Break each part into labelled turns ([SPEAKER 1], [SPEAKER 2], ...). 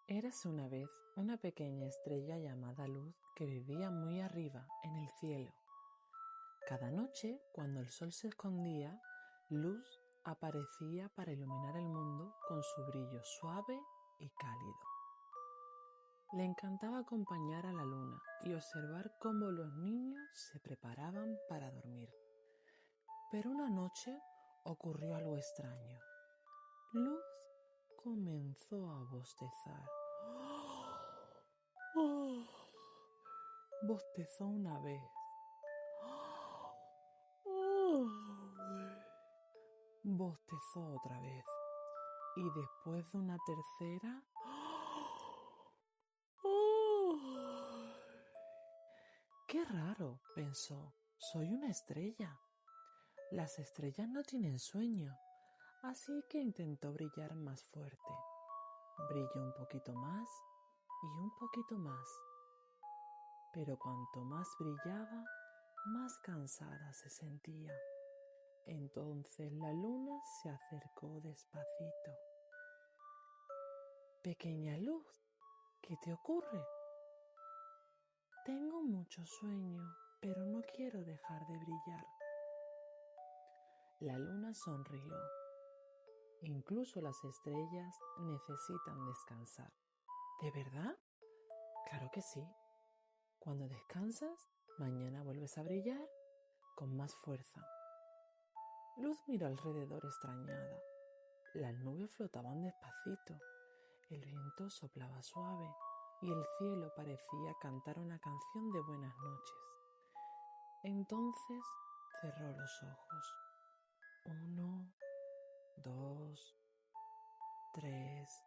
[SPEAKER 1] Érase una vez una pequeña estrella llamada Luz que vivía muy arriba, en el cielo. Cada noche, cuando el sol se escondía, Luz aparecía para iluminar el mundo con su brillo suave y cálido. Le encantaba acompañar a la luna y observar cómo los niños se preparaban para dormir. Pero una noche ocurrió algo extraño. Luz comenzó a bostezar. Bostezó una vez. Bostezó otra vez. Y después de una tercera... ¡Qué raro!, pensó. Soy una estrella. Las estrellas no tienen sueño, así que intentó brillar más fuerte. Brilló un poquito más y un poquito más. Pero cuanto más brillaba, más cansada se sentía. Entonces la luna se acercó despacito. Pequeña Luz, ¿qué te ocurre? Tengo mucho sueño, pero no quiero dejar de brillar. La luna sonrió. Incluso las estrellas necesitan descansar. ¿De verdad? Claro que sí. Cuando descansas, mañana vuelves a brillar con más fuerza. Luz miró alrededor extrañada. Las nubes flotaban despacito, el viento soplaba suave y el cielo parecía cantar una canción de buenas noches. Entonces cerró los ojos. 1, 2, 3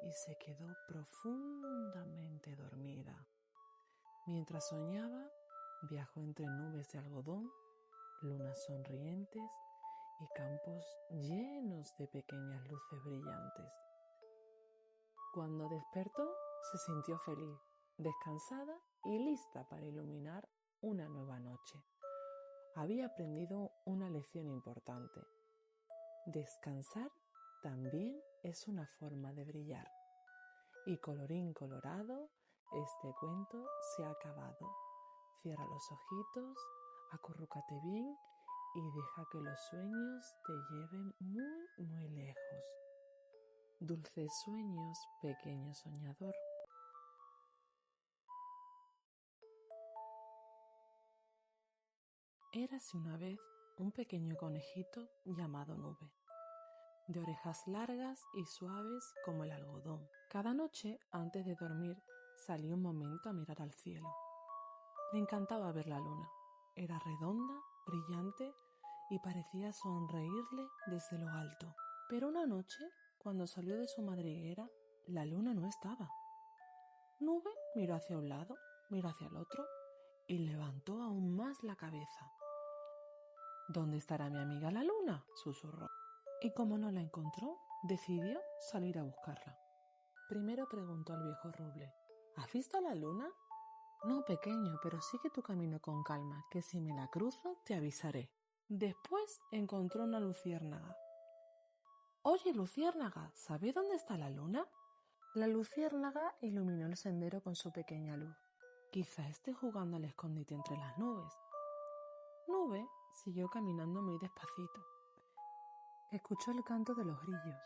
[SPEAKER 1] y se quedó profundamente dormida. Mientras soñaba, viajó entre nubes de algodón, lunas sonrientes y campos llenos de pequeñas luces brillantes. Cuando despertó, se sintió feliz, descansada y lista para iluminar una nueva noche. Había aprendido una lección importante. Descansar también es una forma de brillar. Y colorín colorado, este cuento se ha acabado. Cierra los ojitos, acurrúcate bien y deja que los sueños te lleven muy, muy lejos. Dulces sueños, pequeño soñador. Érase una vez un pequeño conejito llamado Nube, de orejas largas y suaves como el algodón. Cada noche, antes de dormir, salía un momento a mirar al cielo. Le encantaba ver la luna. Era redonda, brillante y parecía sonreírle desde lo alto. Pero una noche, cuando salió de su madriguera, la luna no estaba. Nube miró hacia un lado, miró hacia el otro y levantó aún más la cabeza. ¿Dónde estará mi amiga la luna?, susurró. Y como no la encontró, decidió salir a buscarla. Primero preguntó al viejo roble: ¿Has visto a la luna? No, pequeño, pero sigue tu camino con calma, que si me la cruzo te avisaré. Después encontró una luciérnaga. Oye, luciérnaga, ¿sabes dónde está la luna? La luciérnaga iluminó el sendero con su pequeña luz. Quizá esté jugando al escondite entre las nubes. Nube siguió caminando muy despacito. Escuchó el canto de los grillos.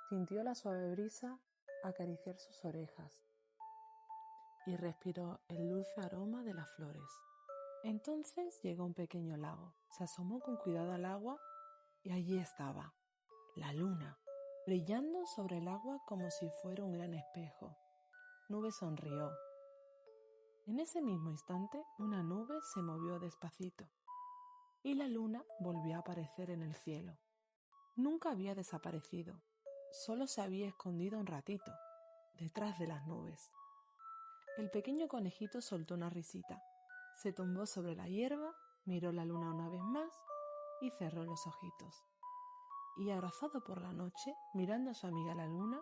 [SPEAKER 1] Sintió la suave brisa acariciar sus orejas y respiró el dulce aroma de las flores. Entonces llegó a un pequeño lago. Se asomó con cuidado al agua y allí estaba, la luna, brillando sobre el agua como si fuera un gran espejo. Nube sonrió. En ese mismo instante, una nube se movió despacito y la luna volvió a aparecer en el cielo. Nunca había desaparecido, solo se había escondido un ratito, detrás de las nubes. El pequeño conejito soltó una risita, se tumbó sobre la hierba, miró la luna una vez más y cerró los ojitos. Y abrazado por la noche, mirando a su amiga la luna,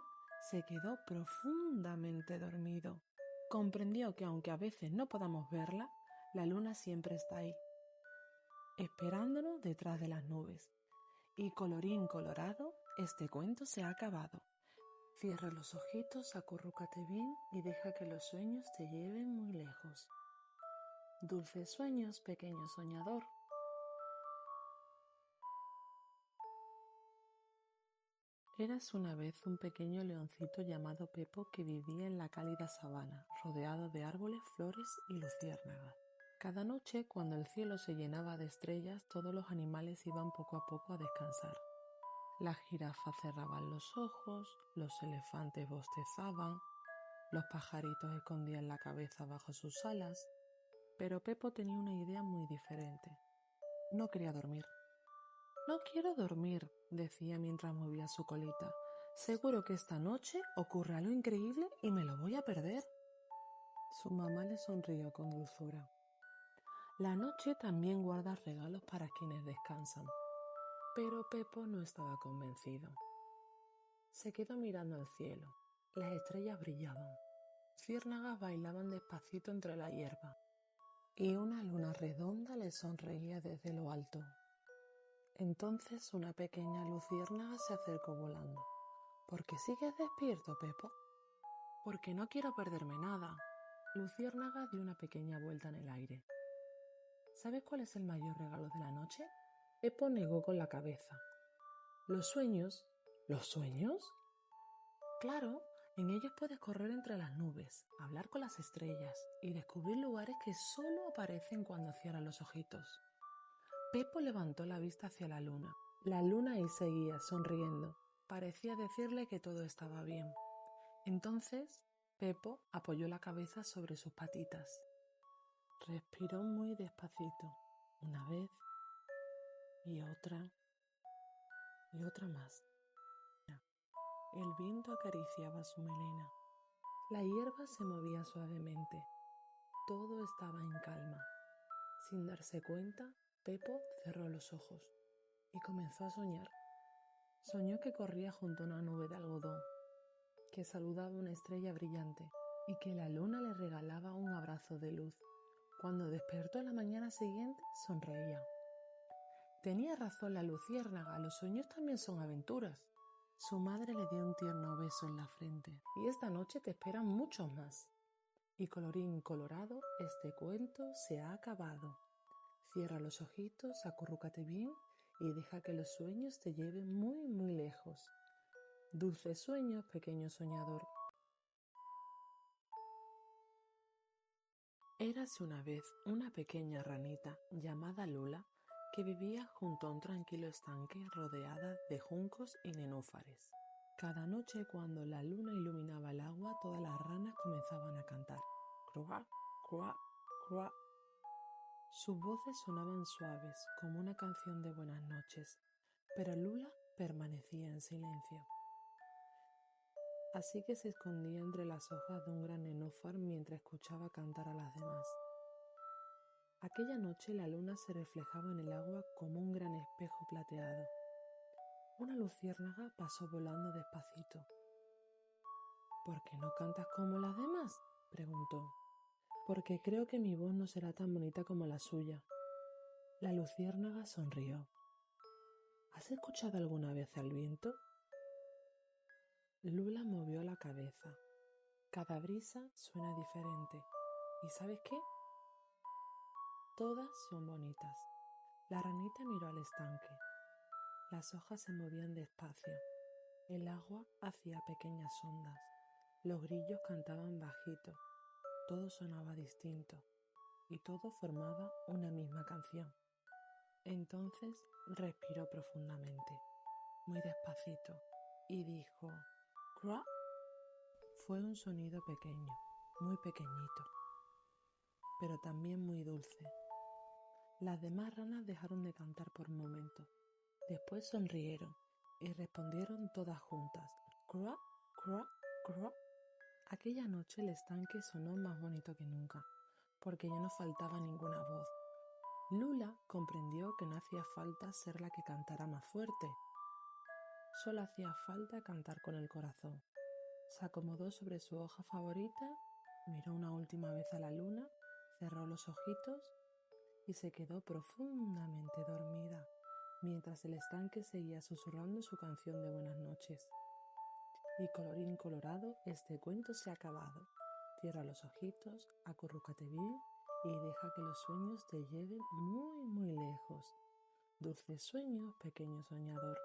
[SPEAKER 1] se quedó profundamente dormido. Comprendió que aunque a veces no podamos verla, la luna siempre está ahí, esperándonos detrás de las nubes. Y colorín colorado, este cuento se ha acabado. Cierra los ojitos, acurrúcate bien y deja que los sueños te lleven muy lejos. Dulces sueños, pequeño soñador. Eras una vez un pequeño leoncito llamado Pepo que vivía en la cálida sabana, rodeado de árboles, flores y luciérnagas. Cada noche, cuando el cielo se llenaba de estrellas, todos los animales iban poco a poco a descansar. Las jirafas cerraban los ojos, los elefantes bostezaban, los pajaritos escondían la cabeza bajo sus alas, pero Pepo tenía una idea muy diferente. No quería dormir. No quiero dormir, decía mientras movía su colita. Seguro que esta noche ocurre algo increíble y me lo voy a perder. Su mamá le sonrió con dulzura. La noche también guarda regalos para quienes descansan. Pero Pepo no estaba convencido. Se quedó mirando al cielo. Las estrellas brillaban. Ciérnagas bailaban despacito entre la hierba. Y una luna redonda le sonreía desde lo alto. Entonces una pequeña luciérnaga se acercó volando. ¿Por qué sigues despierto, Pepo? Porque no quiero perderme nada. Luciérnaga dio una pequeña vuelta en el aire. ¿Sabes cuál es el mayor regalo de la noche? Pepo negó con la cabeza. ¿Los sueños? ¿Los sueños? Claro, en ellos puedes correr entre las nubes, hablar con las estrellas y descubrir lugares que solo aparecen cuando cierras los ojitos. Pepo levantó la vista hacia la luna. La luna ahí seguía, sonriendo. Parecía decirle que todo estaba bien. Entonces, Pepo apoyó la cabeza sobre sus patitas. Respiró muy despacito, una vez y otra más. El viento acariciaba su melena. La hierba se movía suavemente. Todo estaba en calma. Sin darse cuenta, Pepo cerró los ojos y comenzó a soñar. Soñó que corría junto a una nube de algodón, que saludaba una estrella brillante y que la luna le regalaba un abrazo de luz. Cuando despertó a la mañana siguiente, sonreía. Tenía razón la luciérnaga, los sueños también son aventuras. Su madre le dio un tierno beso en la frente. Y esta noche te esperan muchos más. Y colorín colorado, este cuento se ha acabado. Cierra los ojitos, acurrúcate bien y deja que los sueños te lleven muy, muy lejos. Dulces sueños, pequeño soñador. Érase una vez una pequeña ranita llamada Lula que vivía junto a un tranquilo estanque rodeada de juncos y nenúfares. Cada noche cuando la luna iluminaba el agua, todas las ranas comenzaban a cantar. Croak, croak, croak. Sus voces sonaban suaves como una canción de buenas noches, pero Lula permanecía en silencio. Así que se escondía entre las hojas de un gran nenúfar mientras escuchaba cantar a las demás. Aquella noche la luna se reflejaba en el agua como un gran espejo plateado. Una luciérnaga pasó volando despacito. ¿Por qué no cantas como las demás?, preguntó. Porque creo que mi voz no será tan bonita como la suya. La luciérnaga sonrió. ¿Has escuchado alguna vez al viento? Lula movió la cabeza. Cada brisa suena diferente. ¿Y sabes qué? Todas son bonitas. La ranita miró al estanque. Las hojas se movían despacio. El agua hacía pequeñas ondas. Los grillos cantaban bajito. Todo sonaba distinto. Y todo formaba una misma canción. Entonces respiró profundamente, muy despacito, y dijo «Cra». Fue un sonido pequeño, muy pequeñito, pero también muy dulce. Las demás ranas dejaron de cantar por un momento. Después sonrieron y respondieron todas juntas «Cra, cra, cra». Aquella noche el estanque sonó más bonito que nunca, porque ya no faltaba ninguna voz. Lula comprendió que no hacía falta ser la que cantara más fuerte. Solo hacía falta cantar con el corazón. Se acomodó sobre su hoja favorita, miró una última vez a la luna, cerró los ojitos y se quedó profundamente dormida, mientras el estanque seguía susurrando su canción de buenas noches. Y colorín colorado, este cuento se ha acabado. Cierra los ojitos, acurrúcate bien y deja que los sueños te lleven muy, muy lejos. Dulces sueños, pequeño soñador.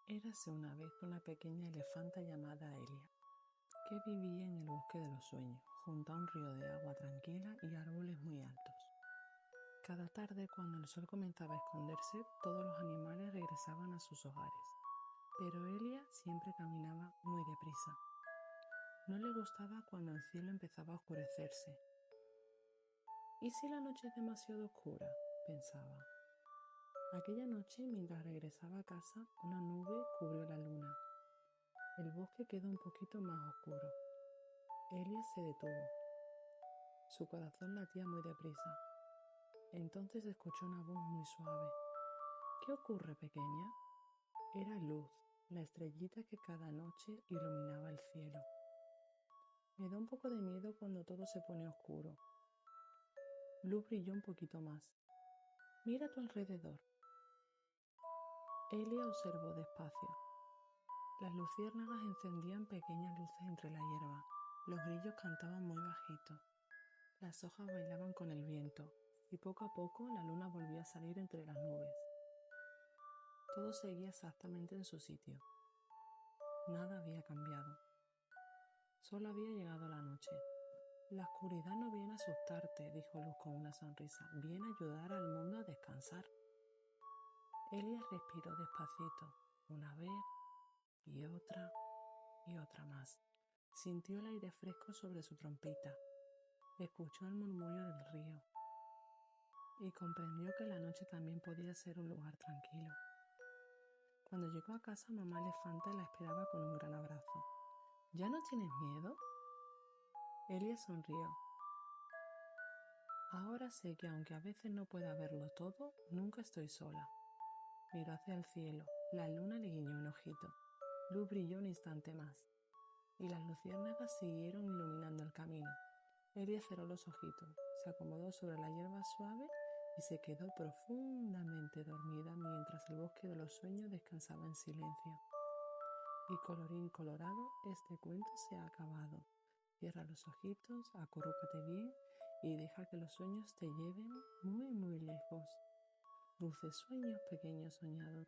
[SPEAKER 1] Érase una vez una pequeña elefanta llamada Elia, que vivía en el bosque de los sueños, junto a un río de agua tranquila y árboles muy altos. Cada tarde, cuando el sol comenzaba a esconderse, todos los animales regresaban a sus hogares, pero Elia siempre caminaba muy deprisa. No le gustaba cuando el cielo empezaba a oscurecerse. ¿Y si la noche es demasiado oscura?, pensaba. Aquella noche, mientras regresaba a casa, una nube cubrió la luna. El bosque quedó un poquito más oscuro. Elia se detuvo. Su corazón latía muy deprisa. Entonces escuchó una voz muy suave. ¿Qué ocurre, pequeña? Era Luz, la estrellita que cada noche iluminaba el cielo. Me da un poco de miedo cuando todo se pone oscuro. Luz brilló un poquito más. Mira a tu alrededor. Elia observó despacio. Las luciérnagas encendían pequeñas luces entre la hierba. Los grillos cantaban muy bajito. Las hojas bailaban con el viento y poco a poco la luna volvía a salir entre las nubes. Todo seguía exactamente en su sitio. Nada había cambiado. Solo había llegado la noche. La oscuridad no viene a asustarte, dijo Luz con una sonrisa. Viene a ayudar al mundo a descansar. Elia respiró despacito, una vez y otra más. Sintió el aire fresco sobre su trompita. Escuchó el murmullo del río y comprendió que la noche también podía ser un lugar tranquilo. Cuando llegó a casa, mamá elefanta la esperaba con un gran abrazo. ¿Ya no tienes miedo? Elia sonrió. Ahora sé que aunque a veces no pueda verlo todo, nunca estoy sola. Miró hacia el cielo. La luna le guiñó un ojito. Luz brilló un instante más, y las luciérnagas siguieron iluminando el camino. Elia cerró los ojitos, se acomodó sobre la hierba suave y se quedó profundamente dormida mientras el bosque de los sueños descansaba en silencio. Y colorín colorado, este cuento se ha acabado. Cierra los ojitos, acurrúcate bien y deja que los sueños te lleven muy, muy lejos. Dulces sueños, pequeño soñador.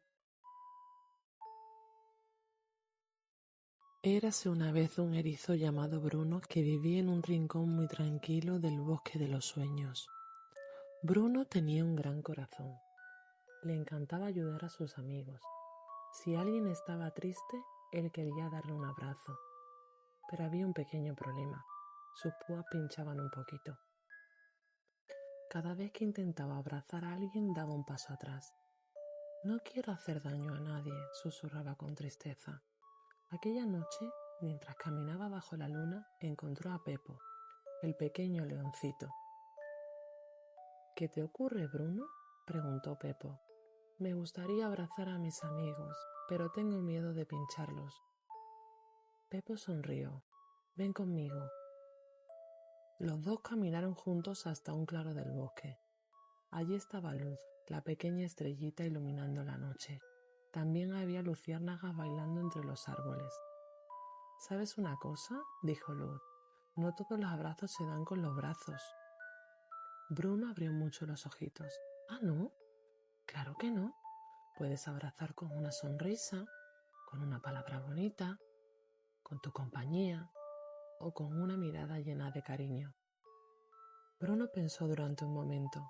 [SPEAKER 1] Érase una vez un erizo llamado Bruno que vivía en un rincón muy tranquilo del bosque de los sueños. Bruno tenía un gran corazón. Le encantaba ayudar a sus amigos. Si alguien estaba triste, él quería darle un abrazo. Pero había un pequeño problema. Sus púas pinchaban un poquito. Cada vez que intentaba abrazar a alguien daba un paso atrás. No quiero hacer daño a nadie, susurraba con tristeza. Aquella noche, mientras caminaba bajo la luna, encontró a Pepo, el pequeño leoncito. ¿Qué te ocurre, Bruno?, preguntó Pepo. Me gustaría abrazar a mis amigos, pero tengo miedo de pincharlos. Pepo sonrió. Ven conmigo. Los dos caminaron juntos hasta un claro del bosque. Allí estaba Luz, la pequeña estrellita iluminando la noche. También había luciérnagas bailando entre los árboles. ¿Sabes una cosa?, dijo Luz. No todos los abrazos se dan con los brazos. Bruno abrió mucho los ojitos. ¿Ah, no? Claro que no. Puedes abrazar con una sonrisa, con una palabra bonita, con tu compañía o con una mirada llena de cariño. Bruno pensó durante un momento.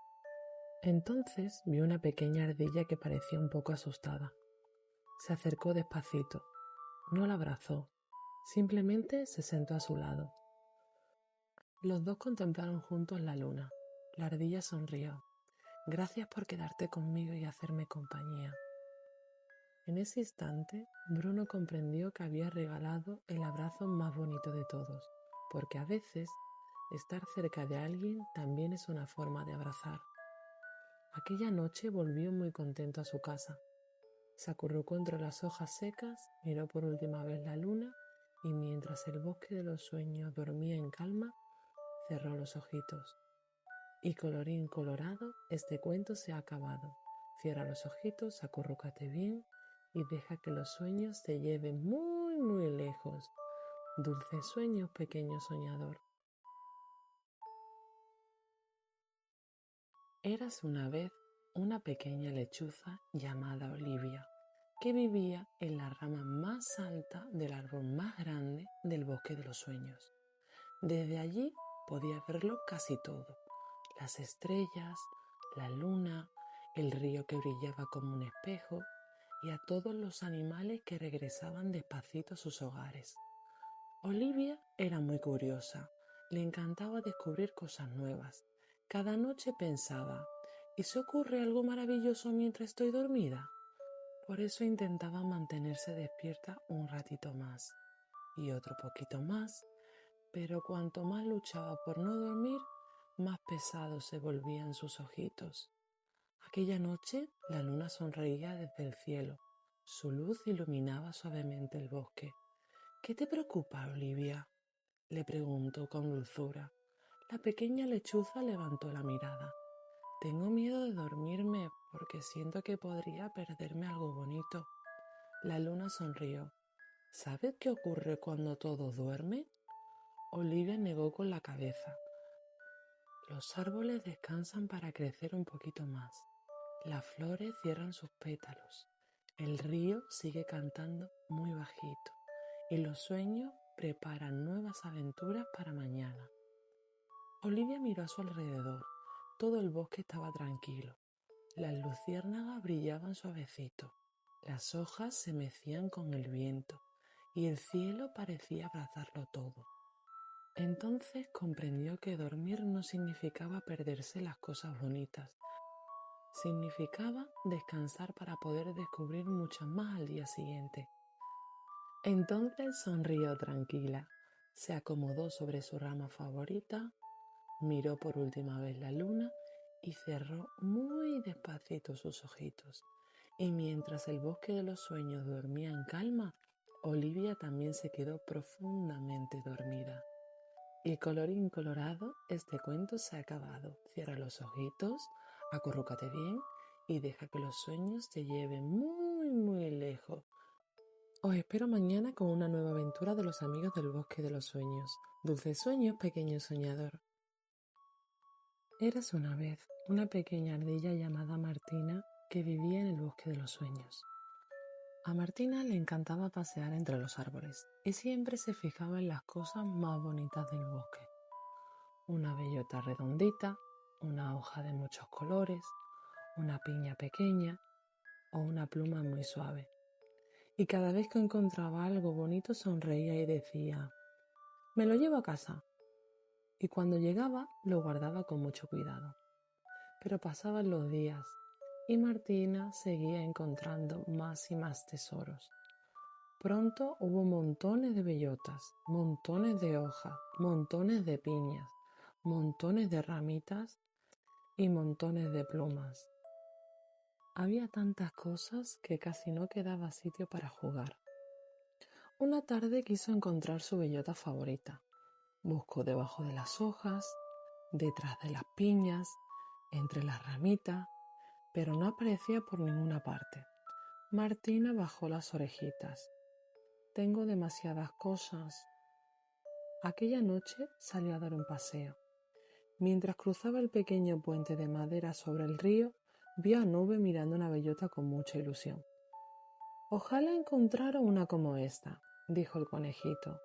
[SPEAKER 1] Entonces vio una pequeña ardilla que parecía un poco asustada. Se acercó despacito. No la abrazó. Simplemente se sentó a su lado. Los dos contemplaron juntos la luna. La ardilla sonrió. Gracias por quedarte conmigo y hacerme compañía. En ese instante, Bruno comprendió que había regalado el abrazo más bonito de todos, porque a veces estar cerca de alguien también es una forma de abrazar. Aquella noche volvió muy contento a su casa. Se acurrucó entre las hojas secas, miró por última vez la luna y mientras el bosque de los sueños dormía en calma, cerró los ojitos. Y colorín colorado, este cuento se ha acabado. Cierra los ojitos, acurrúcate bien y deja que los sueños te lleven muy, muy lejos. Dulces sueños, pequeño soñador. Érase una vez una pequeña lechuza llamada Olivia, que vivía en la rama más alta del árbol más grande del bosque de los sueños. Desde allí podía verlo casi todo: las estrellas, la luna, el río que brillaba como un espejo y a todos los animales que regresaban despacito a sus hogares. Olivia era muy curiosa, le encantaba descubrir cosas nuevas. Cada noche pensaba: ¿y si ocurre algo maravilloso mientras estoy dormida? Por eso intentaba mantenerse despierta un ratito más y otro poquito más, pero cuanto más luchaba por no dormir, más pesados se volvían sus ojitos. Aquella noche la luna sonreía desde el cielo. Su luz iluminaba suavemente el bosque. ¿Qué te preocupa, Olivia?, le preguntó con dulzura. La pequeña lechuza levantó la mirada. Tengo miedo de dormirme porque siento que podría perderme algo bonito. La luna sonrió. ¿Sabes qué ocurre cuando todo duerme? Olivia negó con la cabeza. Los árboles descansan para crecer un poquito más. Las flores cierran sus pétalos. El río sigue cantando muy bajito. Y los sueños preparan nuevas aventuras para mañana. Olivia miró a su alrededor. Todo el bosque estaba tranquilo. Las luciérnagas brillaban suavecito. Las hojas se mecían con el viento y el cielo parecía abrazarlo todo. Entonces comprendió que dormir no significaba perderse las cosas bonitas. Significaba descansar para poder descubrir muchas más al día siguiente. Entonces sonrió tranquila, se acomodó sobre su rama favorita, miró por última vez la luna y cerró muy despacito sus ojitos. Y mientras el bosque de los sueños dormía en calma, Olivia también se quedó profundamente dormida. Y colorín colorado, este cuento se ha acabado. Cierra los ojitos, acurrúcate bien y deja que los sueños te lleven muy, muy lejos. Os espero mañana con una nueva aventura de los amigos del bosque de los sueños. Dulces sueños, pequeño soñador. Érase una vez una pequeña ardilla llamada Martina que vivía en el bosque de los sueños. A Martina le encantaba pasear entre los árboles y siempre se fijaba en las cosas más bonitas del bosque. Una bellota redondita, una hoja de muchos colores, una piña pequeña o una pluma muy suave. Y cada vez que encontraba algo bonito sonreía y decía: «Me lo llevo a casa». Y cuando llegaba lo guardaba con mucho cuidado. Pero pasaban los días y Martina seguía encontrando más y más tesoros. Pronto hubo montones de bellotas, montones de hojas, montones de piñas, montones de ramitas y montones de plumas. Había tantas cosas que casi no quedaba sitio para jugar. Una tarde quiso encontrar su bellota favorita. Buscó debajo de las hojas, detrás de las piñas, entre las ramitas, pero no aparecía por ninguna parte. Martina bajó las orejitas. Tengo demasiadas cosas. Aquella noche salió a dar un paseo. Mientras cruzaba el pequeño puente de madera sobre el río, vio a Nube mirando una bellota con mucha ilusión. «Ojalá encontrara una como esta», dijo el conejito.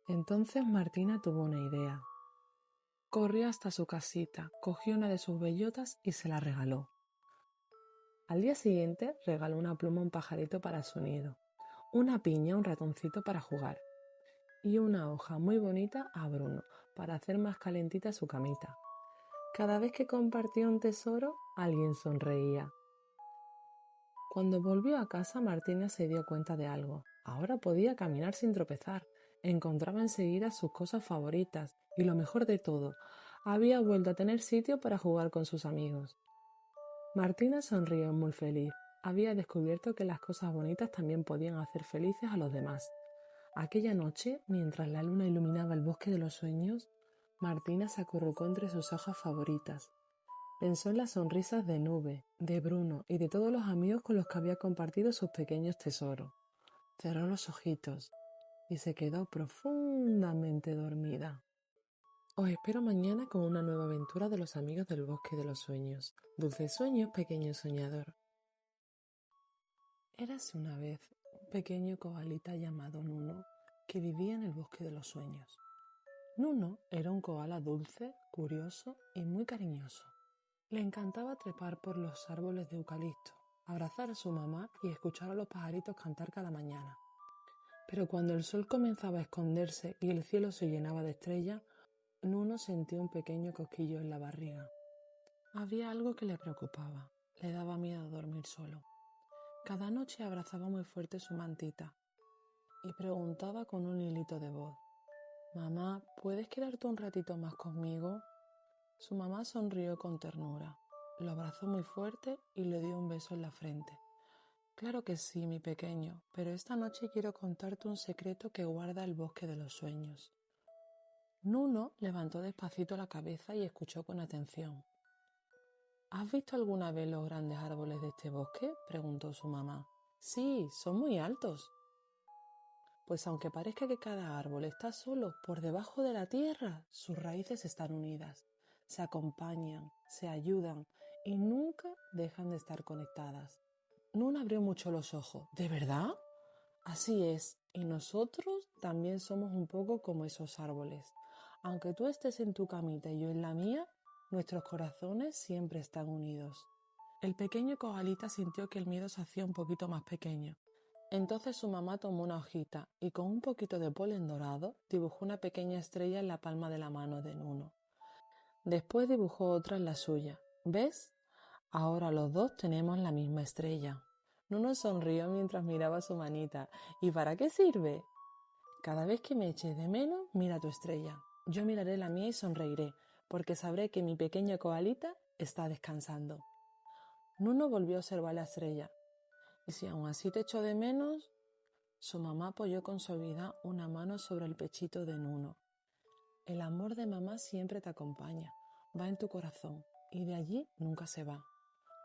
[SPEAKER 1] Entonces Martina tuvo una idea. Corrió hasta su casita, cogió una de sus bellotas y se la regaló. Al día siguiente regaló una pluma a un pajarito para su nido, una piña a un ratoncito para jugar y una hoja muy bonita a Bruno para hacer más calentita su camita. Cada vez que compartía un tesoro, alguien sonreía. Cuando volvió a casa, Martina se dio cuenta de algo. Ahora podía caminar sin tropezar. Encontraba enseguida sus cosas favoritas y lo mejor de todo, había vuelto a tener sitio para jugar con sus amigos. Martina sonrió muy feliz. Había descubierto que las cosas bonitas también podían hacer felices a los demás. Aquella noche, mientras la luna iluminaba el bosque de los sueños, Martina se acurrucó entre sus hojas favoritas Pensó en las sonrisas de Nube, de Bruno y de todos los amigos con los que había compartido sus pequeños tesoros. Cerró los ojitos y se quedó profundamente dormida. Os espero mañana con una nueva aventura de los amigos del bosque de los sueños. Dulces sueños, pequeño soñador. Érase una vez un pequeño koalita llamado Nuno que vivía en el bosque de los sueños. Nuno era un koala dulce, curioso y muy cariñoso. Le encantaba trepar por los árboles de eucalipto, abrazar a su mamá y escuchar a los pajaritos cantar cada mañana. Pero cuando el sol comenzaba a esconderse y el cielo se llenaba de estrellas, Nuno sentía un pequeño cosquillo en la barriga. Había algo que le preocupaba. Le daba miedo dormir solo. Cada noche abrazaba muy fuerte su mantita y preguntaba con un hilito de voz: «Mamá, ¿puedes quedarte un ratito más conmigo?» Su mamá sonrió con ternura. Lo abrazó muy fuerte y le dio un beso en la frente. «Claro que sí, mi pequeño, pero esta noche quiero contarte un secreto que guarda el bosque de los sueños». Nuno levantó despacito la cabeza y escuchó con atención. «¿Has visto alguna vez los grandes árboles de este bosque?», preguntó su mamá. «Sí, son muy altos». «Pues aunque parezca que cada árbol está solo, por debajo de la tierra, sus raíces están unidas. Se acompañan, se ayudan y nunca dejan de estar conectadas». Nuno abrió mucho los ojos. «¿De verdad?». «Así es, y nosotros también somos un poco como esos árboles. Aunque tú estés en tu camita y yo en la mía, nuestros corazones siempre están unidos». El pequeño koalita sintió que el miedo se hacía un poquito más pequeño. Entonces su mamá tomó una hojita y con un poquito de polen dorado dibujó una pequeña estrella en la palma de la mano de Nuno. Después dibujó otra en la suya. «¿Ves? Ahora los dos tenemos la misma estrella». Nuno sonrió mientras miraba su manita. «¿Y para qué sirve?». «Cada vez que me eches de menos, mira tu estrella. Yo miraré la mía y sonreiré, porque sabré que mi pequeño koalita está descansando». Nuno volvió a observar la estrella. «¿Y si aún así te echo de menos?». Su mamá apoyó con suavidad una mano sobre el pechito de Nuno. «El amor de mamá siempre te acompaña, va en tu corazón y de allí nunca se va».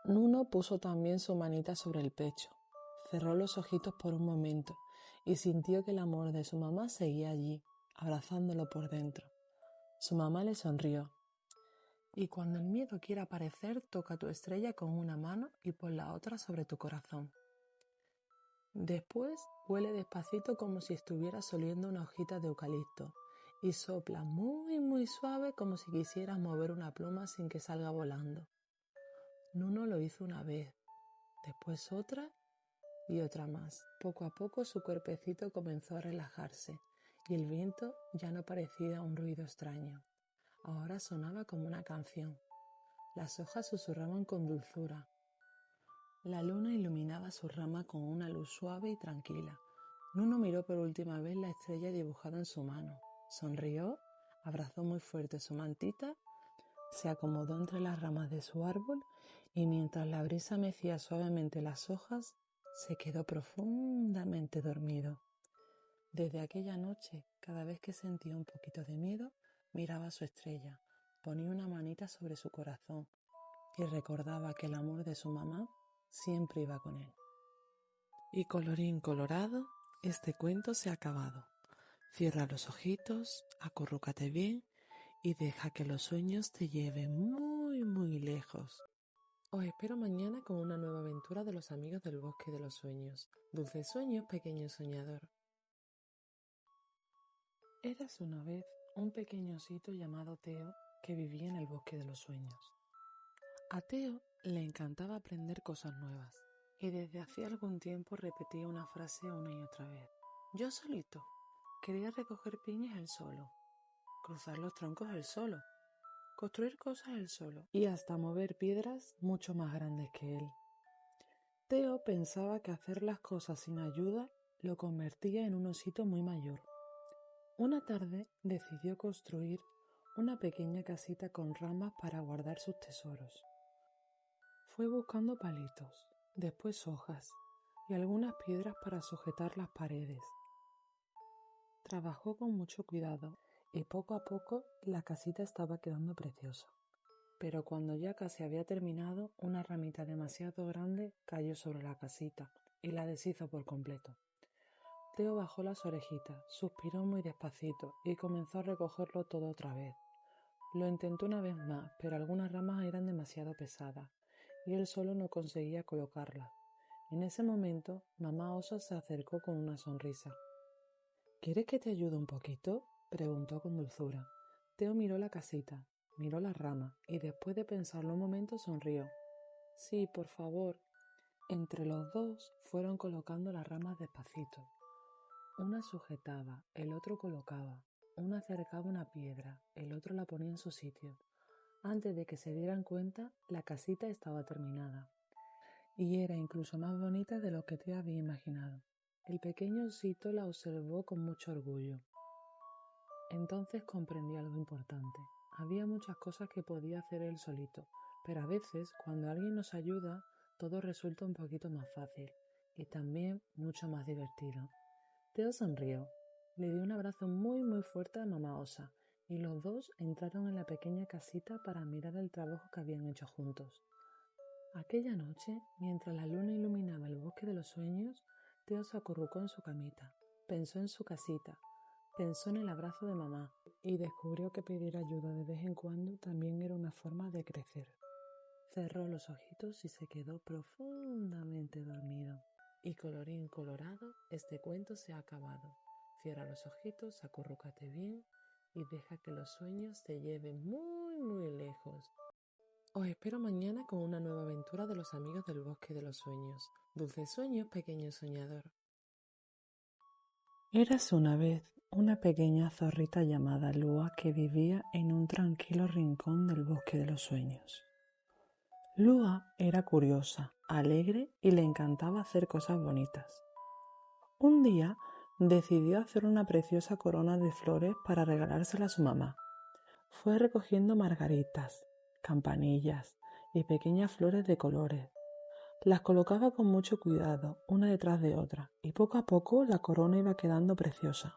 [SPEAKER 1] Nuno puso también su manita sobre el pecho, cerró los ojitos por un momento y sintió que el amor de su mamá seguía allí, abrazándolo por dentro. Su mamá le sonrió. «Y cuando el miedo quiera aparecer, toca tu estrella con una mano y pon la otra sobre tu corazón. Después huele despacito como si estuvieras oliendo una hojita de eucalipto y sopla muy muy suave como si quisieras mover una pluma sin que salga volando». Nuno lo hizo una vez, después otra y otra más. Poco a poco su cuerpecito comenzó a relajarse y el viento ya no parecía un ruido extraño. Ahora sonaba como una canción. Las hojas susurraban con dulzura. La luna iluminaba su rama con una luz suave y tranquila. Nuno miró por última vez la estrella dibujada en su mano. Sonrió, abrazó muy fuerte su mantita, se acomodó entre las ramas de su árbol y mientras la brisa mecía suavemente las hojas, se quedó profundamente dormido. Desde aquella noche, cada vez que sentía un poquito de miedo, miraba a su estrella, ponía una manita sobre su corazón y recordaba que el amor de su mamá siempre iba con él. Y colorín colorado, este cuento se ha acabado. Cierra los ojitos, acurrúcate bien y deja que los sueños te lleven muy, muy lejos. Os espero mañana con una nueva aventura de los amigos del bosque de los sueños. Dulces sueños, pequeño soñador. Érase una vez un pequeño osito llamado Teo que vivía en el bosque de los sueños. A Teo le encantaba aprender cosas nuevas y desde hacía algún tiempo repetía una frase una y otra vez. Yo solito. Quería recoger piñas él solo, cruzar los troncos él solo, construir cosas él solo y hasta mover piedras mucho más grandes que él. Teo pensaba que hacer las cosas sin ayuda lo convertía en un osito muy mayor. Una tarde decidió construir una pequeña casita con ramas para guardar sus tesoros. Fue buscando palitos, después hojas y algunas piedras para sujetar las paredes. Trabajó con mucho cuidado y poco a poco la casita estaba quedando preciosa. Pero cuando ya casi había terminado, una ramita demasiado grande cayó sobre la casita y la deshizo por completo. Teo bajó las orejitas, suspiró muy despacito y comenzó a recogerlo todo otra vez. Lo intentó una vez más, pero algunas ramas eran demasiado pesadas y él solo no conseguía colocarlas. En ese momento, mamá osa se acercó con una sonrisa. ¿Quieres que te ayude un poquito?, preguntó con dulzura. Teo miró la casita, miró las ramas y después de pensarlo un momento sonrió. Sí, por favor. Entre los dos fueron colocando las ramas despacito. Una sujetaba, el otro colocaba. Una acercaba una piedra, el otro la ponía en su sitio. Antes de que se dieran cuenta, la casita estaba terminada. Y era incluso más bonita de lo que Teo había imaginado. El pequeño osito la observó con mucho orgullo. Entonces comprendió algo importante. Había muchas cosas que podía hacer él solito, pero a veces, cuando alguien nos ayuda, todo resulta un poquito más fácil y también mucho más divertido. Teo sonrió, le dio un abrazo muy fuerte a mamá osa y los dos entraron en la pequeña casita para mirar el trabajo que habían hecho juntos. Aquella noche, mientras la luna iluminaba el bosque de los sueños, Teo se acurrucó en su camita, pensó en su casita, pensó en el abrazo de mamá y descubrió que pedir ayuda de vez en cuando también era una forma de crecer. Cerró los ojitos y se quedó profundamente dormido. Y colorín colorado, este cuento se ha acabado. Cierra los ojitos, acurrúcate bien y deja que los sueños te lleven muy lejos. Os espero mañana con una nueva aventura de los amigos del bosque de los sueños. Dulces sueños, pequeño soñador. Érase una vez una pequeña zorrita llamada Lua que vivía en un tranquilo rincón del bosque de los sueños. Lua era curiosa, alegre y le encantaba hacer cosas bonitas. Un día decidió hacer una preciosa corona de flores para regalársela a su mamá. Fue recogiendo margaritas, campanillas y pequeñas flores de colores. Las colocaba con mucho cuidado, una detrás de otra, y poco a poco la corona iba quedando preciosa.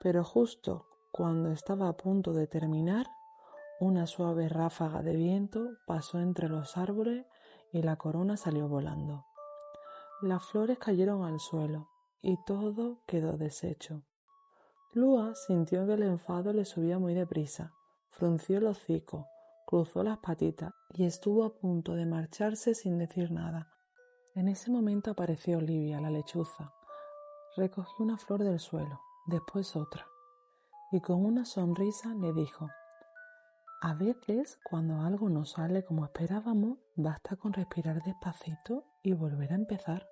[SPEAKER 1] Pero justo cuando estaba a punto de terminar, una suave ráfaga de viento pasó entre los árboles y la corona salió volando. Las flores cayeron al suelo y todo quedó deshecho. Lua sintió que el enfado le subía muy deprisa, frunció el hocico, cruzó las patitas y estuvo a punto de marcharse sin decir nada. En ese momento apareció Olivia, la lechuza. Recogió una flor del suelo, después otra, y con una sonrisa le dijo: a veces, cuando algo no sale como esperábamos, basta con respirar despacito y volver a empezar.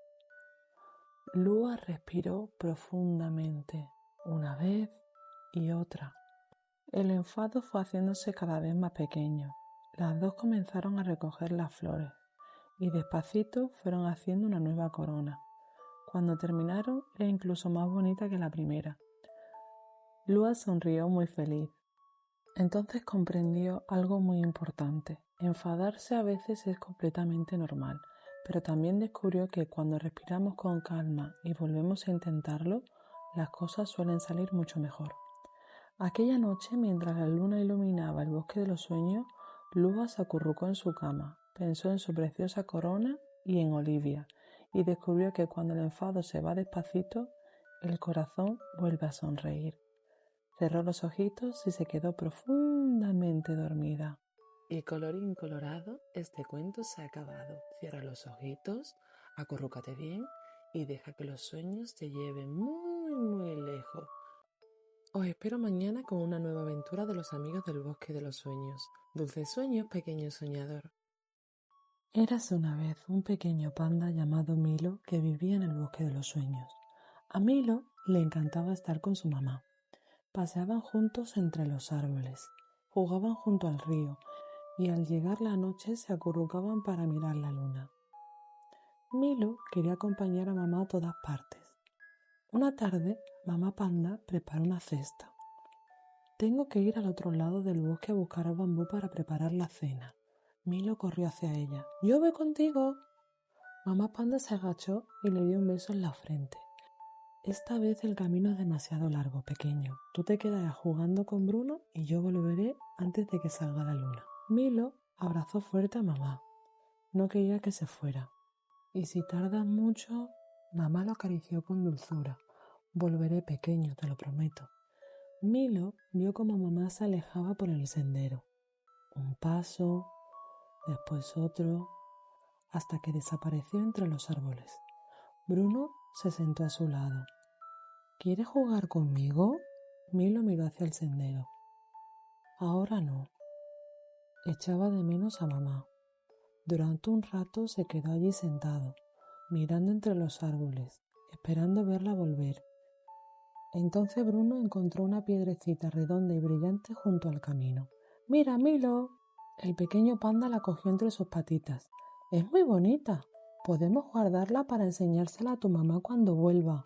[SPEAKER 1] Lua respiró profundamente, una vez y otra. El enfado fue haciéndose cada vez más pequeño. Las dos comenzaron a recoger las flores y despacito fueron haciendo una nueva corona. Cuando terminaron, era incluso más bonita que la primera. Lua sonrió muy feliz. Entonces comprendió algo muy importante. Enfadarse a veces es completamente normal, pero también descubrió que cuando respiramos con calma y volvemos a intentarlo, las cosas suelen salir mucho mejor. Aquella noche, mientras la luna iluminaba el bosque de los sueños, Lua se acurrucó en su cama, pensó en su preciosa corona y en Olivia, y descubrió que cuando el enfado se va despacito, el corazón vuelve a sonreír. Cerró los ojitos y se quedó profundamente dormida. Y colorín colorado, este cuento se ha acabado. Cierra los ojitos, acurrúcate bien y deja que los sueños te lleven muy lejos. Os espero mañana con una nueva aventura de los amigos del bosque de los sueños. Dulces sueños, pequeño soñador. Érase una vez un pequeño panda llamado Milo que vivía en el bosque de los sueños. A Milo le encantaba estar con su mamá. Paseaban juntos entre los árboles, jugaban junto al río y al llegar la noche se acurrucaban para mirar la luna. Milo quería acompañar a mamá a todas partes. Una tarde, mamá panda preparó una cesta. Tengo que ir al otro lado del bosque a buscar bambú para preparar la cena. Milo corrió hacia ella. ¡Yo voy contigo! Mamá panda se agachó y le dio un beso en la frente. Esta vez el camino es demasiado largo, pequeño. Tú te quedarás jugando con Bruno y yo volveré antes de que salga la luna. Milo abrazó fuerte a mamá. No quería que se fuera. Y si tardas mucho, mamá lo acarició con dulzura. Volveré pequeño, te lo prometo. Milo vio cómo mamá se alejaba por el sendero. Un paso, después otro, hasta que desapareció entre los árboles. Bruno se sentó a su lado. ¿Quieres jugar conmigo? Milo miró hacia el sendero. Ahora no. Echaba de menos a mamá. Durante un rato se quedó allí sentado, mirando entre los árboles, esperando verla volver. Entonces Bruno encontró una piedrecita redonda y brillante junto al camino. ¡Mira, Milo! El pequeño panda la cogió entre sus patitas. Es muy bonita. Podemos guardarla para enseñársela a tu mamá cuando vuelva.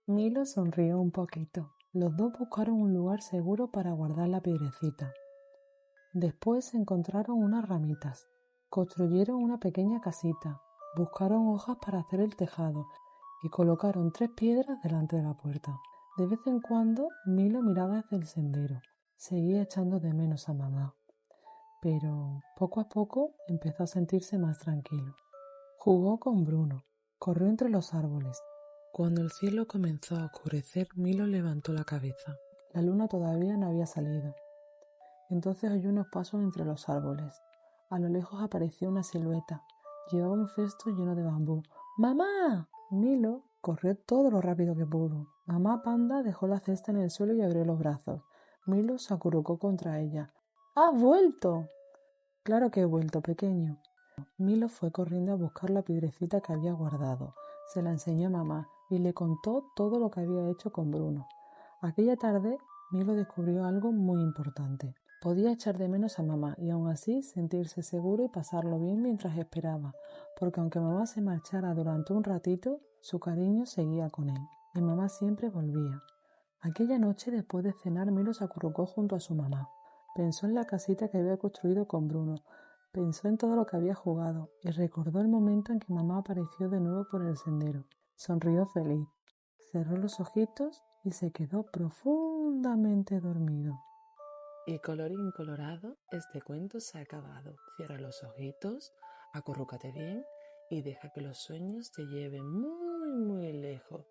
[SPEAKER 1] Milo sonrió un poquito. Los dos buscaron un lugar seguro para guardar la piedrecita. Después encontraron unas ramitas. Construyeron una pequeña casita. Buscaron hojas para hacer el tejado y colocaron 3 piedras delante de la puerta. De vez en cuando Milo miraba hacia el sendero. Seguía echando de menos a mamá. Pero poco a poco empezó a sentirse más tranquilo. Jugó con Bruno. Corrió entre los árboles. Cuando el cielo comenzó a oscurecer, Milo levantó la cabeza. La luna todavía no había salido. Entonces oyó unos pasos entre los árboles. A lo lejos apareció una silueta. Llevaba un cesto lleno de bambú. ¡Mamá! Milo corrió todo lo rápido que pudo. Mamá Panda dejó la cesta en el suelo y abrió los brazos. Milo se acurrucó contra ella. ¡Has vuelto! Claro que he vuelto, pequeño. Milo fue corriendo a buscar la piedrecita que había guardado. Se la enseñó a mamá y le contó todo lo que había hecho con Bruno. Aquella tarde, Milo descubrió algo muy importante. Podía echar de menos a mamá y aún así sentirse seguro y pasarlo bien mientras esperaba, porque aunque mamá se marchara durante un ratito, su cariño seguía con él, y mamá siempre volvía. Aquella noche, después de cenar, Milo se acurrucó junto a su mamá. Pensó en la casita que había construido con Bruno, pensó en todo lo que había jugado y recordó el momento en que mamá apareció de nuevo por el sendero. Sonrió feliz, cerró los ojitos y se quedó profundamente dormido. Y colorín colorado, este cuento se ha acabado. Cierra los ojitos, acurrúcate bien y deja que los sueños te lleven muy, muy lejos.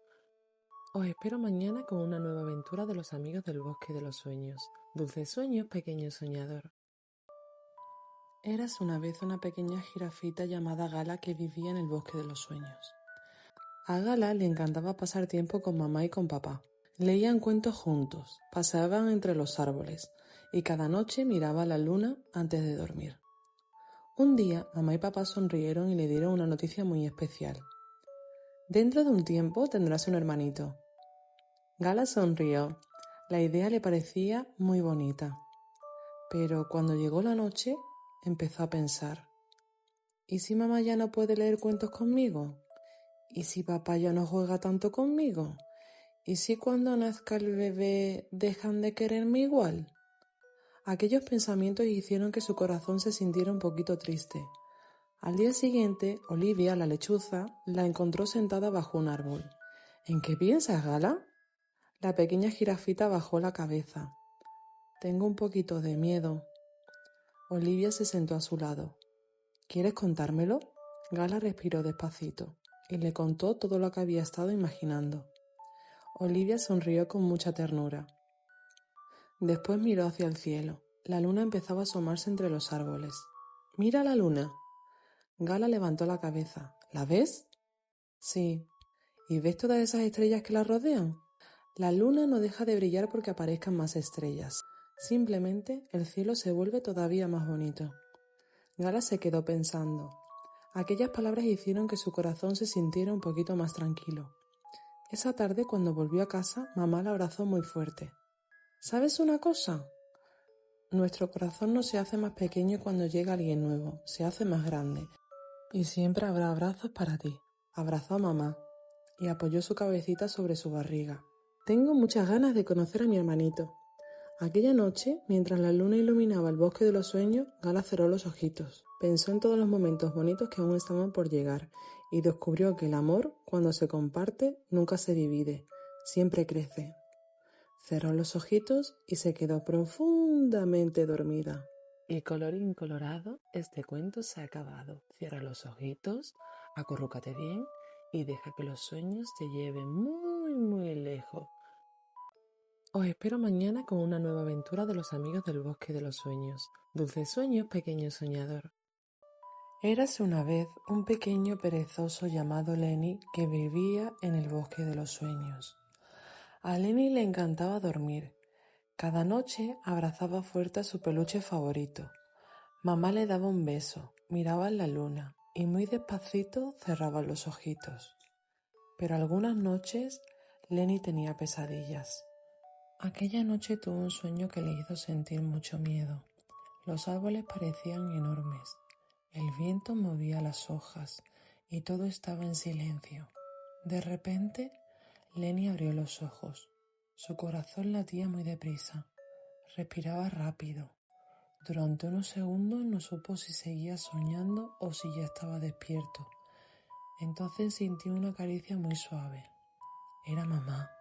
[SPEAKER 1] Os espero mañana con una nueva aventura de los amigos del bosque de los sueños. Dulces sueños, pequeño soñador. Eras una vez una pequeña jirafita llamada Gala que vivía en el bosque de los sueños. A Gala le encantaba pasar tiempo con mamá y con papá. Leían cuentos juntos, paseaban entre los árboles y cada noche miraba a la luna antes de dormir. Un día, mamá y papá sonrieron y le dieron una noticia muy especial. Dentro de un tiempo tendrás un hermanito. Gala sonrió. La idea le parecía muy bonita. Pero cuando llegó la noche, empezó a pensar: ¿y si mamá ya no puede leer cuentos conmigo? ¿Y si papá ya no juega tanto conmigo? ¿Y si cuando nazca el bebé dejan de quererme igual? Aquellos pensamientos hicieron que su corazón se sintiera un poquito triste. Al día siguiente, Olivia, la lechuza, la encontró sentada bajo un árbol. ¿En qué piensas, Gala? La pequeña jirafita bajó la cabeza. Tengo un poquito de miedo. Olivia se sentó a su lado. ¿Quieres contármelo? Gala respiró despacito y le contó todo lo que había estado imaginando. Olivia sonrió con mucha ternura. Después miró hacia el cielo. La luna empezaba a asomarse entre los árboles. «¡Mira la luna!». Gala levantó la cabeza. «¿La ves?». «Sí». «¿Y ves todas esas estrellas que la rodean?». «La luna no deja de brillar porque aparezcan más estrellas. Simplemente el cielo se vuelve todavía más bonito». Gala se quedó pensando. Aquellas palabras hicieron que su corazón se sintiera un poquito más tranquilo. Esa tarde, cuando volvió a casa, mamá la abrazó muy fuerte. ¿Sabes una cosa? Nuestro corazón no se hace más pequeño cuando llega alguien nuevo, se hace más grande. Y siempre habrá abrazos para ti. Abrazó a mamá y apoyó su cabecita sobre su barriga. Tengo muchas ganas de conocer a mi hermanito. Aquella noche, mientras la luna iluminaba el bosque de los sueños, Gala cerró los ojitos. Pensó en todos los momentos bonitos que aún estaban por llegar y descubrió que el amor, cuando se comparte, nunca se divide, siempre crece. Cerró los ojitos y se quedó profundamente dormida. Y colorín colorado, este cuento se ha acabado. Cierra los ojitos, acurrúcate bien y deja que los sueños te lleven muy, muy lejos. Os espero mañana con una nueva aventura de los amigos del bosque de los sueños. Dulces sueños, pequeño soñador. Érase una vez un pequeño perezoso llamado Lenny que vivía en el bosque de los sueños. A Lenny le encantaba dormir. Cada noche abrazaba fuerte a su peluche favorito. Mamá le daba un beso, miraba en la luna y muy despacito cerraba los ojitos. Pero algunas noches Lenny tenía pesadillas. Aquella noche tuvo un sueño que le hizo sentir mucho miedo. Los árboles parecían enormes. El viento movía las hojas y todo estaba en silencio. De repente, Lenny abrió los ojos. Su corazón latía muy deprisa. Respiraba rápido. Durante unos segundos no supo si seguía soñando o si ya estaba despierto. Entonces sintió una caricia muy suave. Era mamá.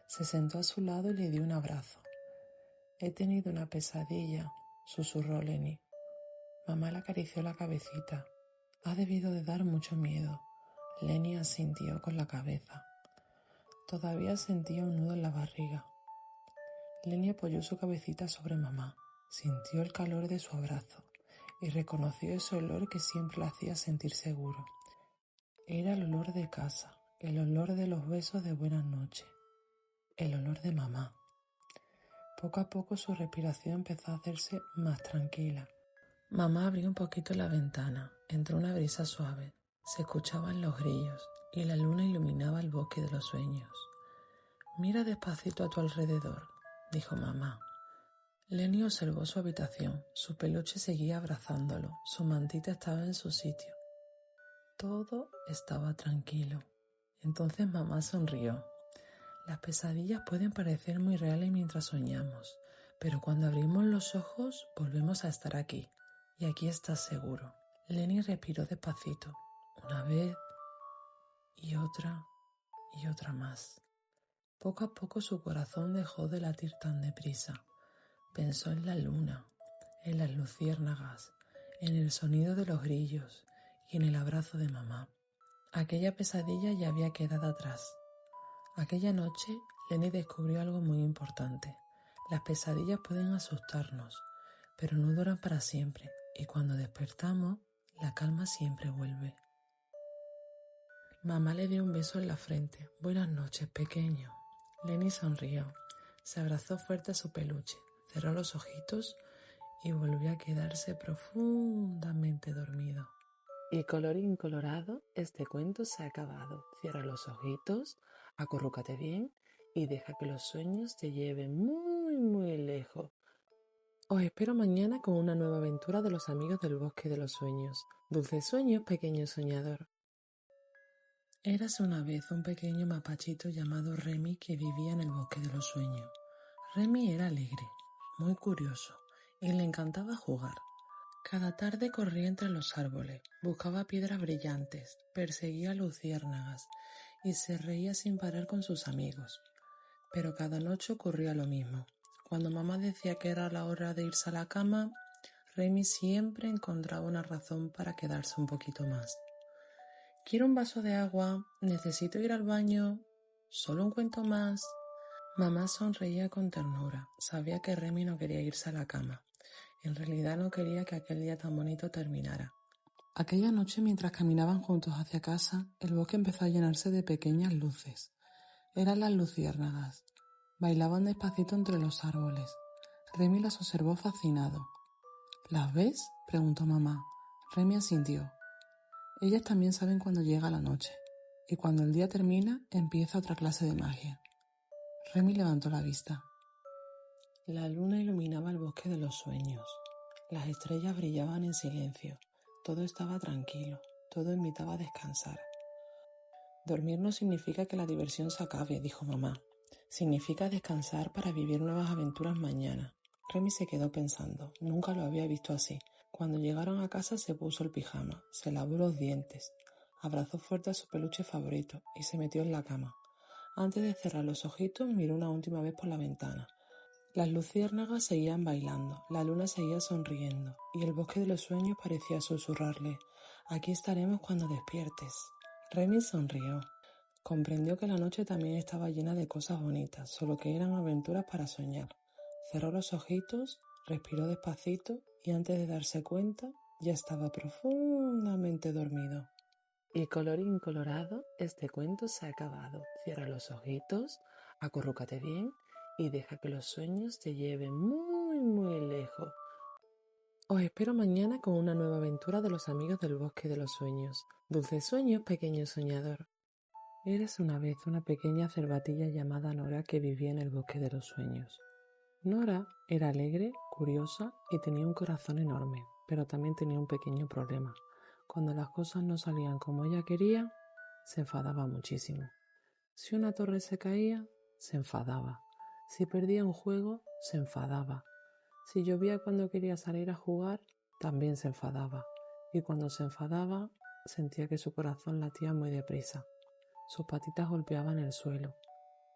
[SPEAKER 1] Se sentó a su lado y le dio un abrazo. He tenido una pesadilla, susurró Lenny. Mamá le acarició la cabecita. Ha debido de dar mucho miedo. Lenny asintió con la cabeza. Todavía sentía un nudo en la barriga. Lenny apoyó su cabecita sobre mamá. Sintió el calor de su abrazo y reconoció ese olor que siempre la hacía sentir seguro. Era el olor de casa, el olor de los besos de buenas noches, el olor de mamá. Poco a poco su respiración empezó a hacerse más tranquila. Mamá abrió un poquito la ventana. Entró una brisa suave. Se escuchaban los grillos y la luna iluminaba el bosque de los sueños. Mira despacito a tu alrededor, dijo mamá. Lenny observó su habitación. Su peluche seguía abrazándolo. Su mantita estaba en su sitio. Todo estaba tranquilo. Entonces mamá sonrió. Las pesadillas pueden parecer muy reales mientras soñamos, pero cuando abrimos los ojos volvemos a estar aquí. Y aquí estás seguro. Lenny respiró despacito, una vez y otra más. Poco a poco su corazón dejó de latir tan deprisa. Pensó en la luna, en las luciérnagas, en el sonido de los grillos y en el abrazo de mamá. Aquella pesadilla ya había quedado atrás. Aquella noche, Lenny descubrió algo muy importante. Las pesadillas pueden asustarnos, pero no duran para siempre, y cuando despertamos, la calma siempre vuelve. Mamá le dio un beso en la frente. Buenas noches, pequeño. Lenny sonrió. Se abrazó fuerte a su peluche, cerró los ojitos y volvió a quedarse profundamente dormido. Y colorín colorado, este cuento se ha acabado. Cierra los ojitos, acurrúcate bien y deja que los sueños te lleven muy, muy lejos. Os espero mañana con una nueva aventura de los amigos del bosque de los sueños. Dulces sueños, pequeño soñador. Érase una vez un pequeño mapachito llamado Remy que vivía en el bosque de los sueños. Remy era alegre, muy curioso y le encantaba jugar. Cada tarde corría entre los árboles, buscaba piedras brillantes, perseguía luciérnagas y se reía sin parar con sus amigos. Pero cada noche ocurría lo mismo. Cuando mamá decía que era la hora de irse a la cama, Remy siempre encontraba una razón para quedarse un poquito más. Quiero un vaso de agua, necesito ir al baño, solo un cuento más. Mamá sonreía con ternura. Sabía que Remy no quería irse a la cama. En realidad no quería que aquel día tan bonito terminara. Aquella noche, mientras caminaban juntos hacia casa, el bosque empezó a llenarse de pequeñas luces. Eran las luciérnagas. Bailaban despacito entre los árboles. Remy las observó fascinado. ¿Las ves?, preguntó mamá. Remy asintió. Ellas también saben cuando llega la noche, y cuando el día termina, empieza otra clase de magia. Remy levantó la vista. La luna iluminaba el bosque de los sueños. Las estrellas brillaban en silencio. Todo estaba tranquilo. Todo invitaba a descansar. Dormir no significa que la diversión se acabe, dijo mamá. Significa descansar para vivir nuevas aventuras mañana. Remy se quedó pensando. Nunca lo había visto así. Cuando llegaron a casa se puso el pijama, se lavó los dientes, abrazó fuerte a su peluche favorito y se metió en la cama. Antes de cerrar los ojitos miró una última vez por la ventana. Las luciérnagas seguían bailando, la luna seguía sonriendo, y el bosque de los sueños parecía susurrarle: «Aquí estaremos cuando despiertes». Remy sonrió. Comprendió que la noche también estaba llena de cosas bonitas, solo que eran aventuras para soñar. Cerró los ojitos, respiró despacito y antes de darse cuenta ya estaba profundamente dormido. Y colorín colorado, este cuento se ha acabado. Cierra los ojitos, acurrúcate bien y deja que los sueños te lleven muy, muy lejos. Os espero mañana con una nueva aventura de los amigos del bosque de los sueños. Dulces sueños, pequeño soñador. Érase una vez una pequeña cervatilla llamada Nora que vivía en el bosque de los sueños. Nora era alegre, curiosa y tenía un corazón enorme, pero también tenía un pequeño problema. Cuando las cosas no salían como ella quería, se enfadaba muchísimo. Si una torre se caía, se enfadaba. Si perdía un juego, se enfadaba. Si llovía cuando quería salir a jugar, también se enfadaba. Y cuando se enfadaba, sentía que su corazón latía muy deprisa. Sus patitas golpeaban el suelo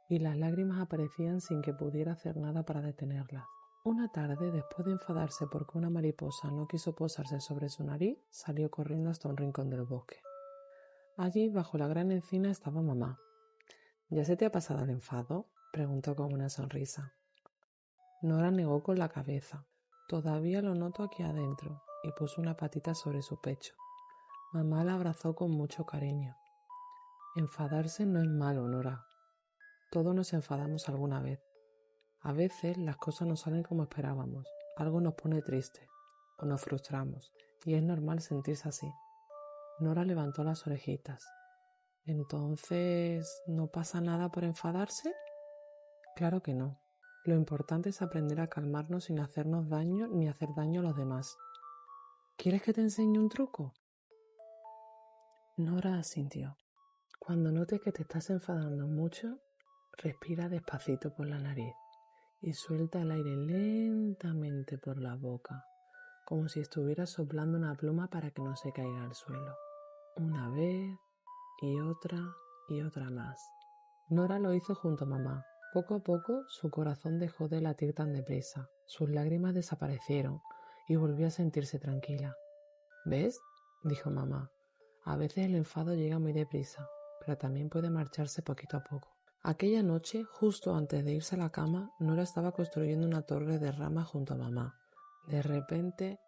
[SPEAKER 1] y las lágrimas aparecían sin que pudiera hacer nada para detenerlas. Una tarde, después de enfadarse porque una mariposa no quiso posarse sobre su nariz, salió corriendo hasta un rincón del bosque. Allí, bajo la gran encina, estaba mamá. ¿Ya se te ha pasado el enfado?, preguntó con una sonrisa. Nora negó con la cabeza. Todavía lo noto aquí adentro, y puso una patita sobre su pecho. Mamá la abrazó con mucho cariño. Enfadarse no es malo, Nora. Todos nos enfadamos alguna vez. A veces las cosas no salen como esperábamos, algo nos pone triste o nos frustramos y es normal sentirse así. Nora levantó las orejitas. ¿Entonces no pasa nada por enfadarse? Claro que no. Lo importante es aprender a calmarnos sin hacernos daño ni hacer daño a los demás. ¿Quieres que te enseñe un truco? Nora asintió. Cuando notes que te estás enfadando mucho, respira despacito por la nariz y suelta el aire lentamente por la boca, como si estuvieras soplando una pluma para que no se caiga al suelo. Una vez y otra más. Nora lo hizo junto a mamá. Poco a poco su corazón dejó de latir tan deprisa, sus lágrimas desaparecieron y volvió a sentirse tranquila. ¿Ves?, dijo mamá. A veces el enfado llega muy deprisa, pero también puede marcharse poquito a poco. Aquella noche, justo antes de irse a la cama, Nora estaba construyendo una torre de ramas junto a mamá. De repente,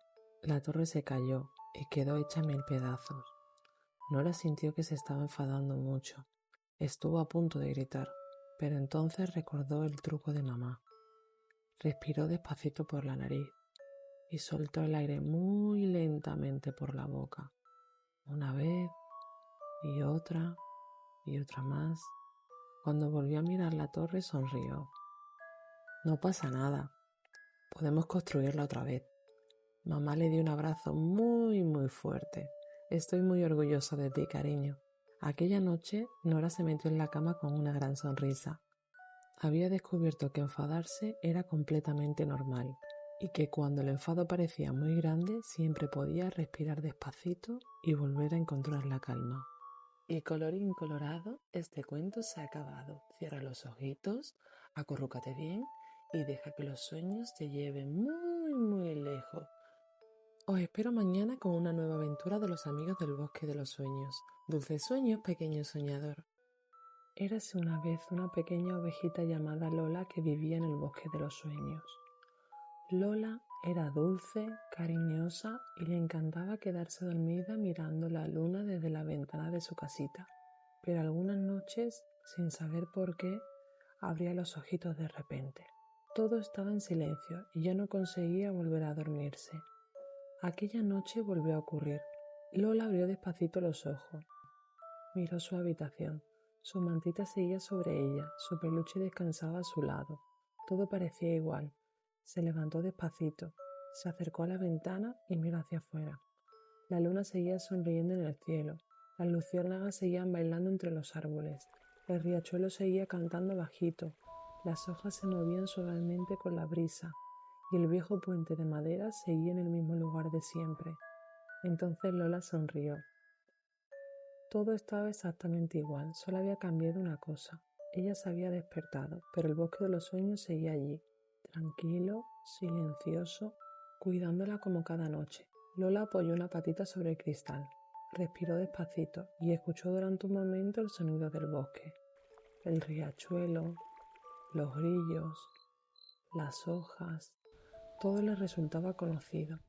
[SPEAKER 1] la torre se cayó y quedó hecha 1000 pedazos. Nora sintió que se estaba enfadando mucho. Estuvo a punto de gritar, pero entonces recordó el truco de mamá. Respiró despacito por la nariz y soltó el aire muy lentamente por la boca. Una vez y otra más. Cuando volvió a mirar la torre, sonrió. No pasa nada. Podemos construirla otra vez. Mamá le dio un abrazo muy, muy fuerte. Estoy muy orgullosa de ti, cariño. Aquella noche, Nora se metió en la cama con una gran sonrisa. Había descubierto que enfadarse era completamente normal y que cuando el enfado parecía muy grande, siempre podía respirar despacito y volver a encontrar la calma. Y colorín colorado, este cuento se ha acabado. Cierra los ojitos, acurrúcate bien y deja que los sueños te lleven muy, muy lejos. Os espero mañana con una nueva aventura de los amigos del bosque de los sueños. Dulces sueños, pequeño soñador. Érase una vez una pequeña ovejita llamada Lola que vivía en el bosque de los sueños. Lola era dulce, cariñosa y le encantaba quedarse dormida mirando la luna desde la ventana de su casita. Pero algunas noches, sin saber por qué, abría los ojitos de repente. Todo estaba en silencio y ya no conseguía volver a dormirse. Aquella noche volvió a ocurrir. Lola abrió despacito los ojos. Miró su habitación. Su mantita seguía sobre ella, su peluche descansaba a su lado. Todo parecía igual. Se levantó despacito, se acercó a la ventana y miró hacia afuera. La luna seguía sonriendo en el cielo, las luciérnagas seguían bailando entre los árboles, el riachuelo seguía cantando bajito, las hojas se movían suavemente con la brisa y el viejo puente de madera seguía en el mismo lugar de siempre. Entonces Lola sonrió. Todo estaba exactamente igual, solo había cambiado una cosa. Ella se había despertado, pero el bosque de los sueños seguía allí, tranquilo, silencioso, cuidándola como cada noche. Lola apoyó una patita sobre el cristal, respiró despacito y escuchó durante un momento el sonido del bosque, el riachuelo, los grillos, las hojas. Todo le resultaba conocido.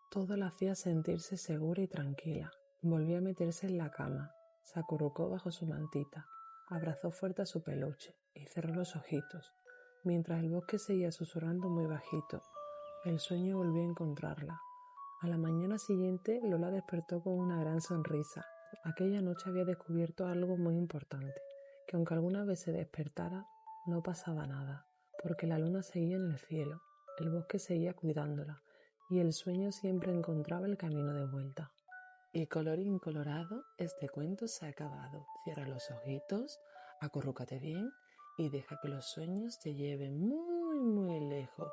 [SPEAKER 1] Todo la hacía sentirse segura y tranquila. Volvió a meterse en la cama, se acurrucó bajo su mantita, abrazó fuerte a su peluche y cerró los ojitos, mientras el bosque seguía susurrando muy bajito. El sueño volvió a encontrarla. A la mañana siguiente, Lola despertó con una gran sonrisa. Aquella noche había descubierto algo muy importante, que aunque alguna vez se despertara, no pasaba nada, porque la luna seguía en el cielo, el bosque seguía cuidándola, y el sueño siempre encontraba el camino de vuelta. Y colorín colorado, este cuento se ha acabado. Cierra los ojitos, acurrúcate bien y deja que los sueños te lleven muy, muy lejos.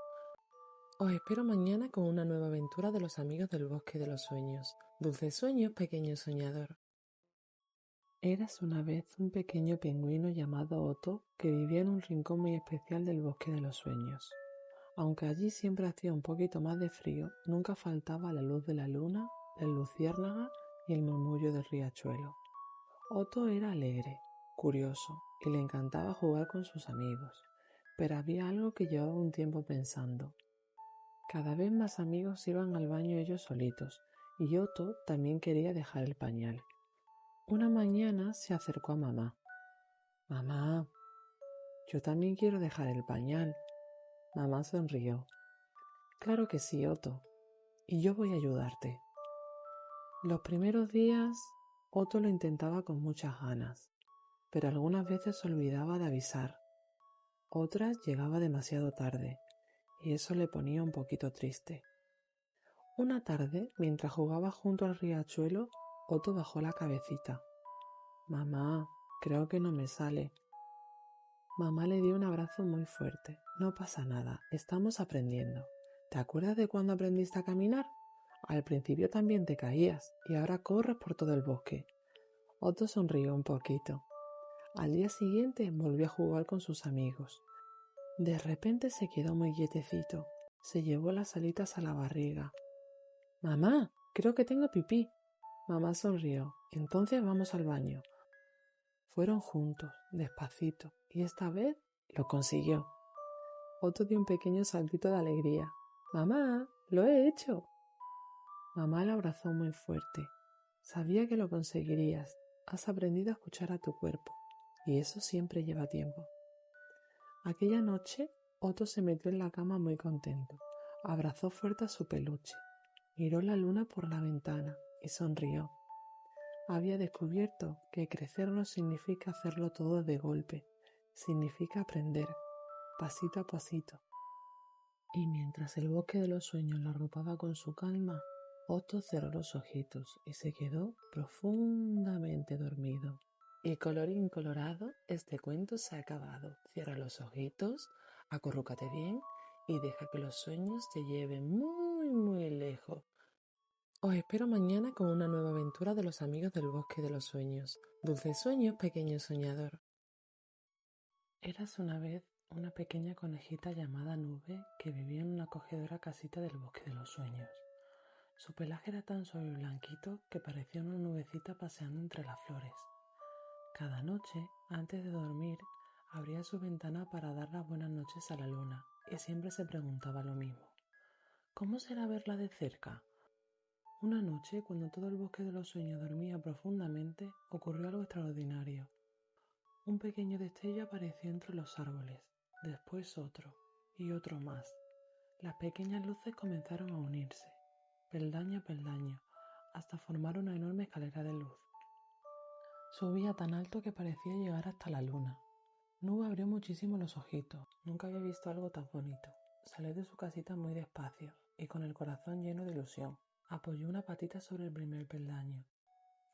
[SPEAKER 1] Os espero mañana con una nueva aventura de los amigos del bosque de los sueños. Dulces sueños, pequeño soñador. Eras una vez un pequeño pingüino llamado Otto que vivía en un rincón muy especial del bosque de los sueños. Aunque allí siempre hacía un poquito más de frío, nunca faltaba la luz de la luna, la luciérnaga y el murmullo del riachuelo. Otto era alegre, curioso y le encantaba jugar con sus amigos, pero había algo que llevaba un tiempo pensando. Cada vez más amigos iban al baño ellos solitos, y Otto también quería dejar el pañal. Una mañana se acercó a mamá. «Mamá, yo también quiero dejar el pañal». Mamá sonrió. «Claro que sí, Otto, y yo voy a ayudarte». Los primeros días, Otto lo intentaba con muchas ganas, pero algunas veces se olvidaba de avisar. Otras llegaba demasiado tarde, y eso le ponía un poquito triste. Una tarde, mientras jugaba junto al riachuelo, Otto bajó la cabecita. «Mamá, creo que no me sale». Mamá le dio un abrazo muy fuerte. «No pasa nada, estamos aprendiendo. ¿Te acuerdas de cuando aprendiste a caminar? Al principio también te caías y ahora corres por todo el bosque». Otto sonrió un poquito. Al día siguiente volvió a jugar con sus amigos. De repente se quedó muy quietecito. Se llevó las alitas a la barriga. «Mamá, creo que tengo pipí». Mamá sonrió. «Entonces vamos al baño». Fueron juntos, despacito, y esta vez lo consiguió. Otto dio un pequeño saltito de alegría. «Mamá, lo he hecho». Mamá lo abrazó muy fuerte. «Sabía que lo conseguirías. Has aprendido a escuchar a tu cuerpo, y eso siempre lleva tiempo». Aquella noche, Otto se metió en la cama muy contento. Abrazó fuerte a su peluche. Miró la luna por la ventana y sonrió. Había descubierto que crecer no significa hacerlo todo de golpe, significa aprender, pasito a pasito. Y mientras el bosque de los sueños lo arropaba con su calma, Otto cerró los ojitos y se quedó profundamente dormido. Y colorín colorado, este cuento se ha acabado. Cierra los ojitos, acurrúcate bien y deja que los sueños te lleven muy, muy lejos. Os espero mañana con una nueva aventura de los amigos del bosque de los sueños. Dulces sueños, pequeño soñador. Eras una vez una pequeña conejita llamada Nube que vivía en una acogedora casita del bosque de los sueños. Su pelaje era tan suave y blanquito que parecía una nubecita paseando entre las flores. Cada noche, antes de dormir, abría su ventana para dar las buenas noches a la luna y siempre se preguntaba lo mismo. ¿Cómo será verla de cerca? Una noche, cuando todo el bosque de los sueños dormía profundamente, ocurrió algo extraordinario. Un pequeño destello apareció entre los árboles, después otro y otro más. Las pequeñas luces comenzaron a unirse, peldaño a peldaño, hasta formar una enorme escalera de luz. Subía tan alto que parecía llegar hasta la luna. Nube abrió muchísimo los ojitos. Nunca había visto algo tan bonito. Salió de su casita muy despacio y con el corazón lleno de ilusión. Apoyó una patita sobre el primer peldaño.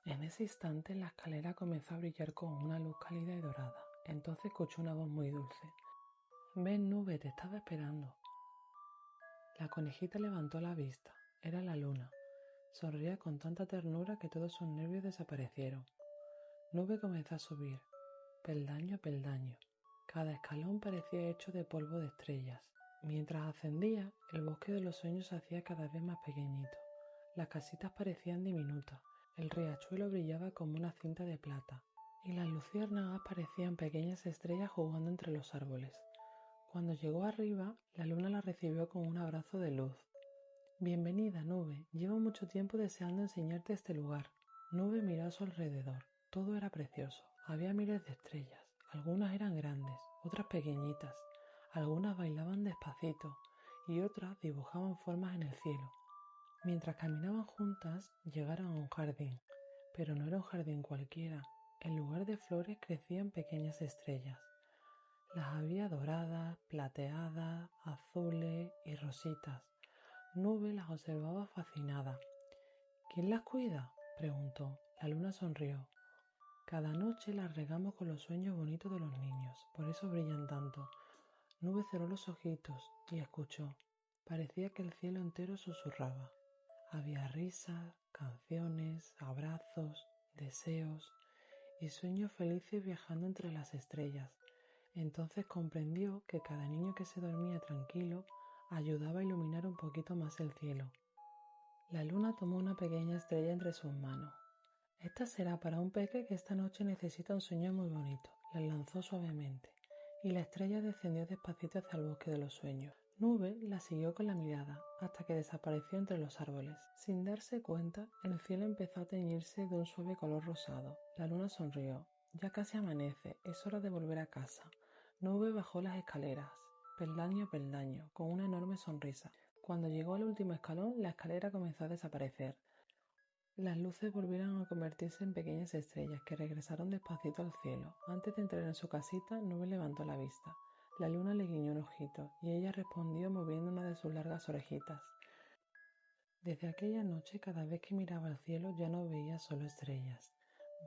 [SPEAKER 1] En ese instante la escalera comenzó a brillar con una luz cálida y dorada. Entonces escuchó una voz muy dulce. «Ven, Nube, te estaba esperando». La conejita levantó la vista. Era la luna. Sonreía con tanta ternura que todos sus nervios desaparecieron. Nube comenzó a subir, peldaño a peldaño. Cada escalón parecía hecho de polvo de estrellas. Mientras ascendía, el bosque de los sueños se hacía cada vez más pequeñito. Las casitas parecían diminutas, el riachuelo brillaba como una cinta de plata, y las luciérnagas parecían pequeñas estrellas jugando entre los árboles. Cuando llegó arriba, la luna la recibió con un abrazo de luz. «Bienvenida, Nube. Llevo mucho tiempo deseando enseñarte este lugar». Nube miró a su alrededor. Todo era precioso. Había miles de estrellas. Algunas eran grandes, otras pequeñitas. Algunas bailaban despacito y otras dibujaban formas en el cielo. Mientras caminaban juntas, llegaron a un jardín. Pero no era un jardín cualquiera. En lugar de flores crecían pequeñas estrellas. Las había doradas, plateadas, azules y rositas. Nube las observaba fascinada. «¿Quién las cuida?», preguntó. La luna sonrió. «Cada noche las regamos con los sueños bonitos de los niños, por eso brillan tanto». Nube cerró los ojitos y escuchó. Parecía que el cielo entero susurraba. Había risas, canciones, abrazos, deseos y sueños felices viajando entre las estrellas. Entonces comprendió que cada niño que se dormía tranquilo ayudaba a iluminar un poquito más el cielo. La luna tomó una pequeña estrella entre sus manos. «Esta será para un peque que esta noche necesita un sueño muy bonito», la lanzó suavemente, y la estrella descendió despacito hacia el bosque de los sueños. Nube la siguió con la mirada hasta que desapareció entre los árboles. Sin darse cuenta, el cielo empezó a teñirse de un suave color rosado. La luna sonrió. «Ya casi amanece, es hora de volver a casa». Nube bajó las escaleras, peldaño a peldaño, con una enorme sonrisa. Cuando llegó al último escalón, la escalera comenzó a desaparecer. Las luces volvieron a convertirse en pequeñas estrellas que regresaron despacito al cielo. Antes de entrar en su casita, Nube levantó la vista. La luna le guiñó un ojito y ella respondió moviendo una de sus largas orejitas. Desde aquella noche, cada vez que miraba al cielo, ya no veía solo estrellas.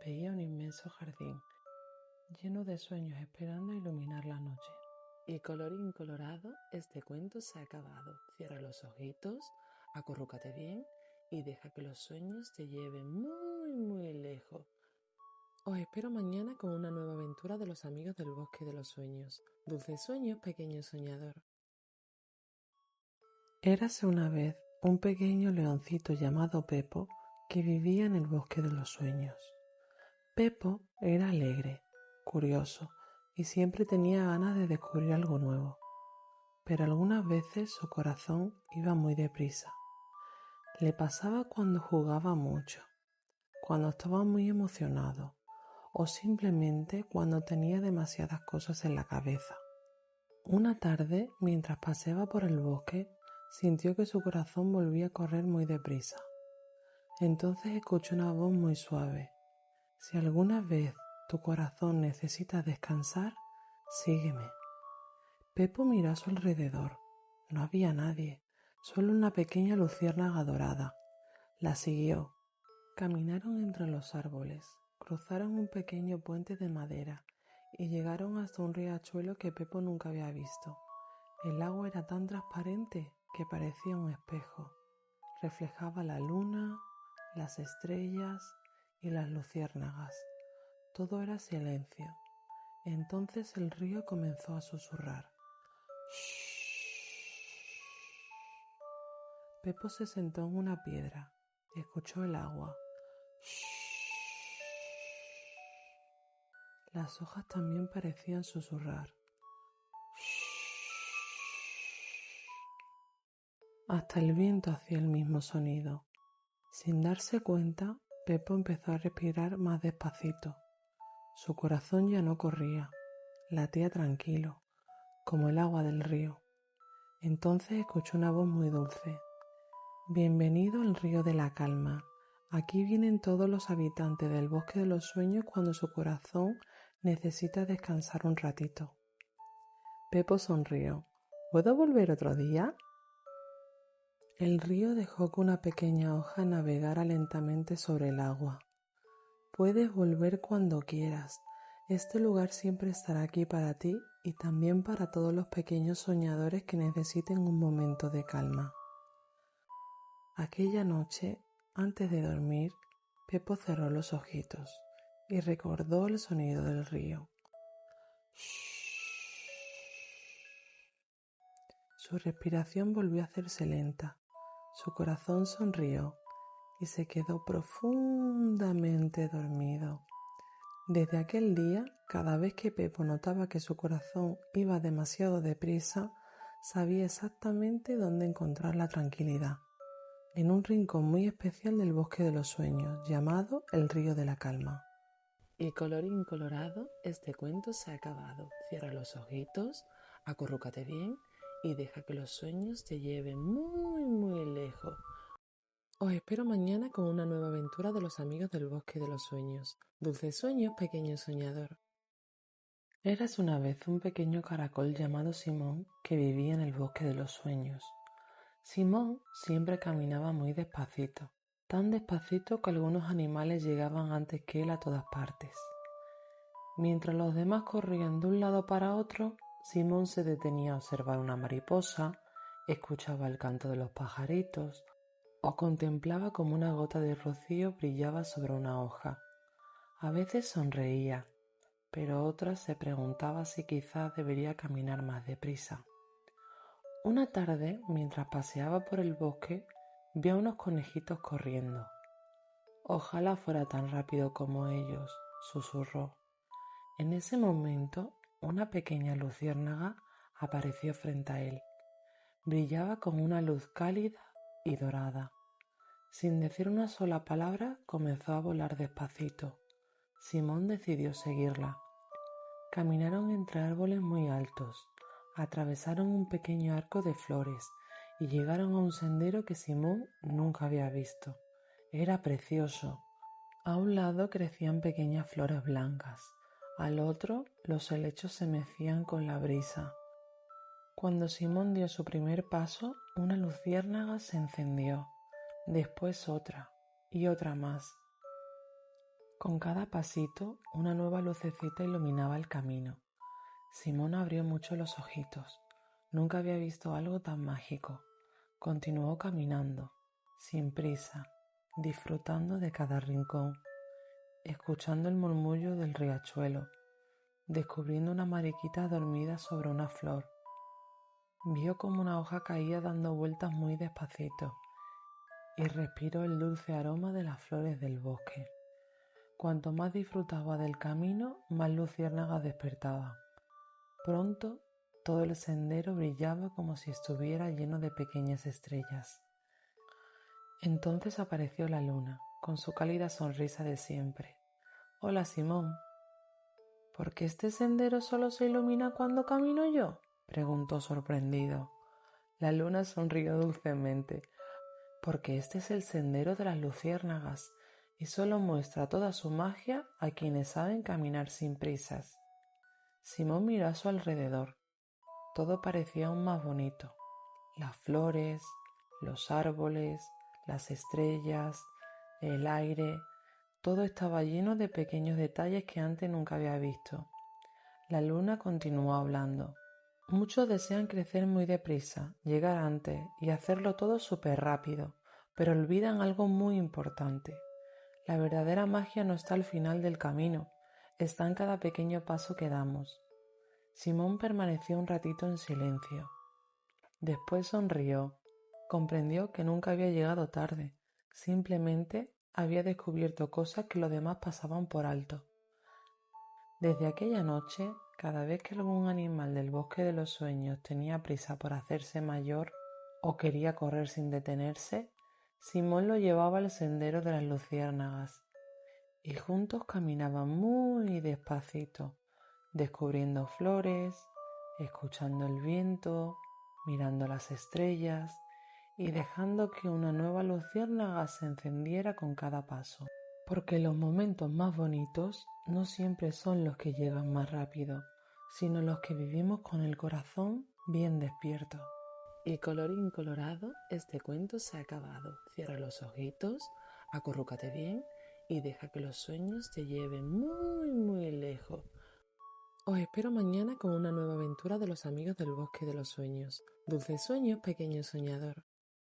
[SPEAKER 1] Veía un inmenso jardín, lleno de sueños esperando a iluminar la noche. Y colorín colorado, este cuento se ha acabado. Cierra los ojitos, acurrúcate bien y deja que los sueños te lleven muy, muy lejos. Os espero mañana con una nueva aventura de los amigos del bosque de los sueños. Dulces sueños, pequeño soñador. Érase una vez un pequeño leoncito llamado Pepo que vivía en el bosque de los sueños. Pepo era alegre, curioso y siempre tenía ganas de descubrir algo nuevo. Pero algunas veces su corazón iba muy deprisa. Le pasaba cuando jugaba mucho, cuando estaba muy emocionado o simplemente cuando tenía demasiadas cosas en la cabeza. Una tarde, mientras paseaba por el bosque, sintió que su corazón volvía a correr muy deprisa. Entonces escuchó una voz muy suave. «Si alguna vez tu corazón necesita descansar, sígueme». Pepo miró a su alrededor. No había nadie, solo una pequeña luciérnaga dorada. La siguió. Caminaron entre los árboles, cruzaron un pequeño puente de madera y llegaron hasta un riachuelo que Pepo nunca había visto. El agua era tan transparente que parecía un espejo. Reflejaba la luna, las estrellas y las luciérnagas. Todo era silencio. Entonces el río comenzó a susurrar. Pepo se sentó en una piedra y escuchó el agua. Las hojas también parecían susurrar. Hasta el viento hacía el mismo sonido. Sin darse cuenta, Pepo empezó a respirar más despacito. Su corazón ya no corría, latía tranquilo, como el agua del río. Entonces escuchó una voz muy dulce. «Bienvenido al río de la calma. Aquí vienen todos los habitantes del bosque de los sueños cuando su corazón necesita descansar un ratito». Pepo sonrió. «¿Puedo volver otro día?». El río dejó que una pequeña hoja navegara lentamente sobre el agua. «Puedes volver cuando quieras. Este lugar siempre estará aquí para ti y también para todos los pequeños soñadores que necesiten un momento de calma». Aquella noche, antes de dormir, Pepo cerró los ojitos y recordó el sonido del río. Su respiración volvió a hacerse lenta, su corazón sonrió y se quedó profundamente dormido. Desde aquel día, cada vez que Pepo notaba que su corazón iba demasiado deprisa, sabía exactamente dónde encontrar la tranquilidad, en un rincón muy especial del bosque de los sueños, llamado el Río de la Calma. Y colorín colorado, este cuento se ha acabado. Cierra los ojitos, acurrúcate bien y deja que los sueños te lleven muy, muy lejos. Os espero mañana con una nueva aventura de los amigos del bosque de los sueños. Dulces sueños, pequeño soñador. Eras una vez un pequeño caracol llamado Simón que vivía en el bosque de los sueños. Simón siempre caminaba muy despacito, tan despacito que algunos animales llegaban antes que él a todas partes. Mientras los demás corrían de un lado para otro, Simón se detenía a observar una mariposa, escuchaba el canto de los pajaritos o contemplaba como una gota de rocío brillaba sobre una hoja. A veces sonreía, pero otras se preguntaba si quizás debería caminar más deprisa. Una tarde, mientras paseaba por el bosque, vio a unos conejitos corriendo. Ojalá fuera tan rápido como ellos, susurró. En ese momento, una pequeña luciérnaga apareció frente a él. Brillaba con una luz cálida y dorada. Sin decir una sola palabra, comenzó a volar despacito. Simón decidió seguirla. Caminaron entre árboles muy altos, atravesaron un pequeño arco de flores y llegaron a un sendero que Simón nunca había visto. Era precioso. A un lado crecían pequeñas flores blancas, al otro los helechos se mecían con la brisa. Cuando Simón dio su primer paso, una luciérnaga se encendió, después otra y otra más. Con cada pasito, una nueva lucecita iluminaba el camino. Simón abrió mucho los ojitos. Nunca había visto algo tan mágico. Continuó caminando, sin prisa, disfrutando de cada rincón, escuchando el murmullo del riachuelo, descubriendo una mariquita dormida sobre una flor. Vio como una hoja caía dando vueltas muy despacito y respiró el dulce aroma de las flores del bosque. Cuanto más disfrutaba del camino, más luciérnagas despertaba. Pronto, todo el sendero brillaba como si estuviera lleno de pequeñas estrellas. Entonces apareció la luna, con su cálida sonrisa de siempre. «Hola, Simón». «¿Por qué este sendero solo se ilumina cuando camino yo?», preguntó sorprendido. La luna sonrió dulcemente. «Porque este es el sendero de las luciérnagas y solo muestra toda su magia a quienes saben caminar sin prisas». Simón miró a su alrededor. Todo parecía aún más bonito. Las flores, los árboles, las estrellas, el aire, todo estaba lleno de pequeños detalles que antes nunca había visto. La luna continuó hablando. Muchos desean crecer muy deprisa, llegar antes y hacerlo todo súper rápido, pero olvidan algo muy importante. La verdadera magia no está al final del camino, está en cada pequeño paso que damos. Simón permaneció un ratito en silencio. Después sonrió. Comprendió que nunca había llegado tarde, simplemente había descubierto cosas que los demás pasaban por alto. Desde aquella noche, cada vez que algún animal del bosque de los sueños tenía prisa por hacerse mayor o quería correr sin detenerse, Simón lo llevaba al sendero de las luciérnagas y juntos caminaban muy despacito, descubriendo flores, escuchando el viento, mirando las estrellas y dejando que una nueva luciérnaga se encendiera con cada paso. Porque los momentos más bonitos no siempre son los que llegan más rápido, sino los que vivimos con el corazón bien despierto. Y colorín colorado, este cuento se ha acabado. Cierra los ojitos, acurrúcate bien y deja que los sueños te lleven muy, muy lejos. Os espero mañana con una nueva aventura de los amigos del bosque de los sueños. Dulces sueños, pequeño soñador.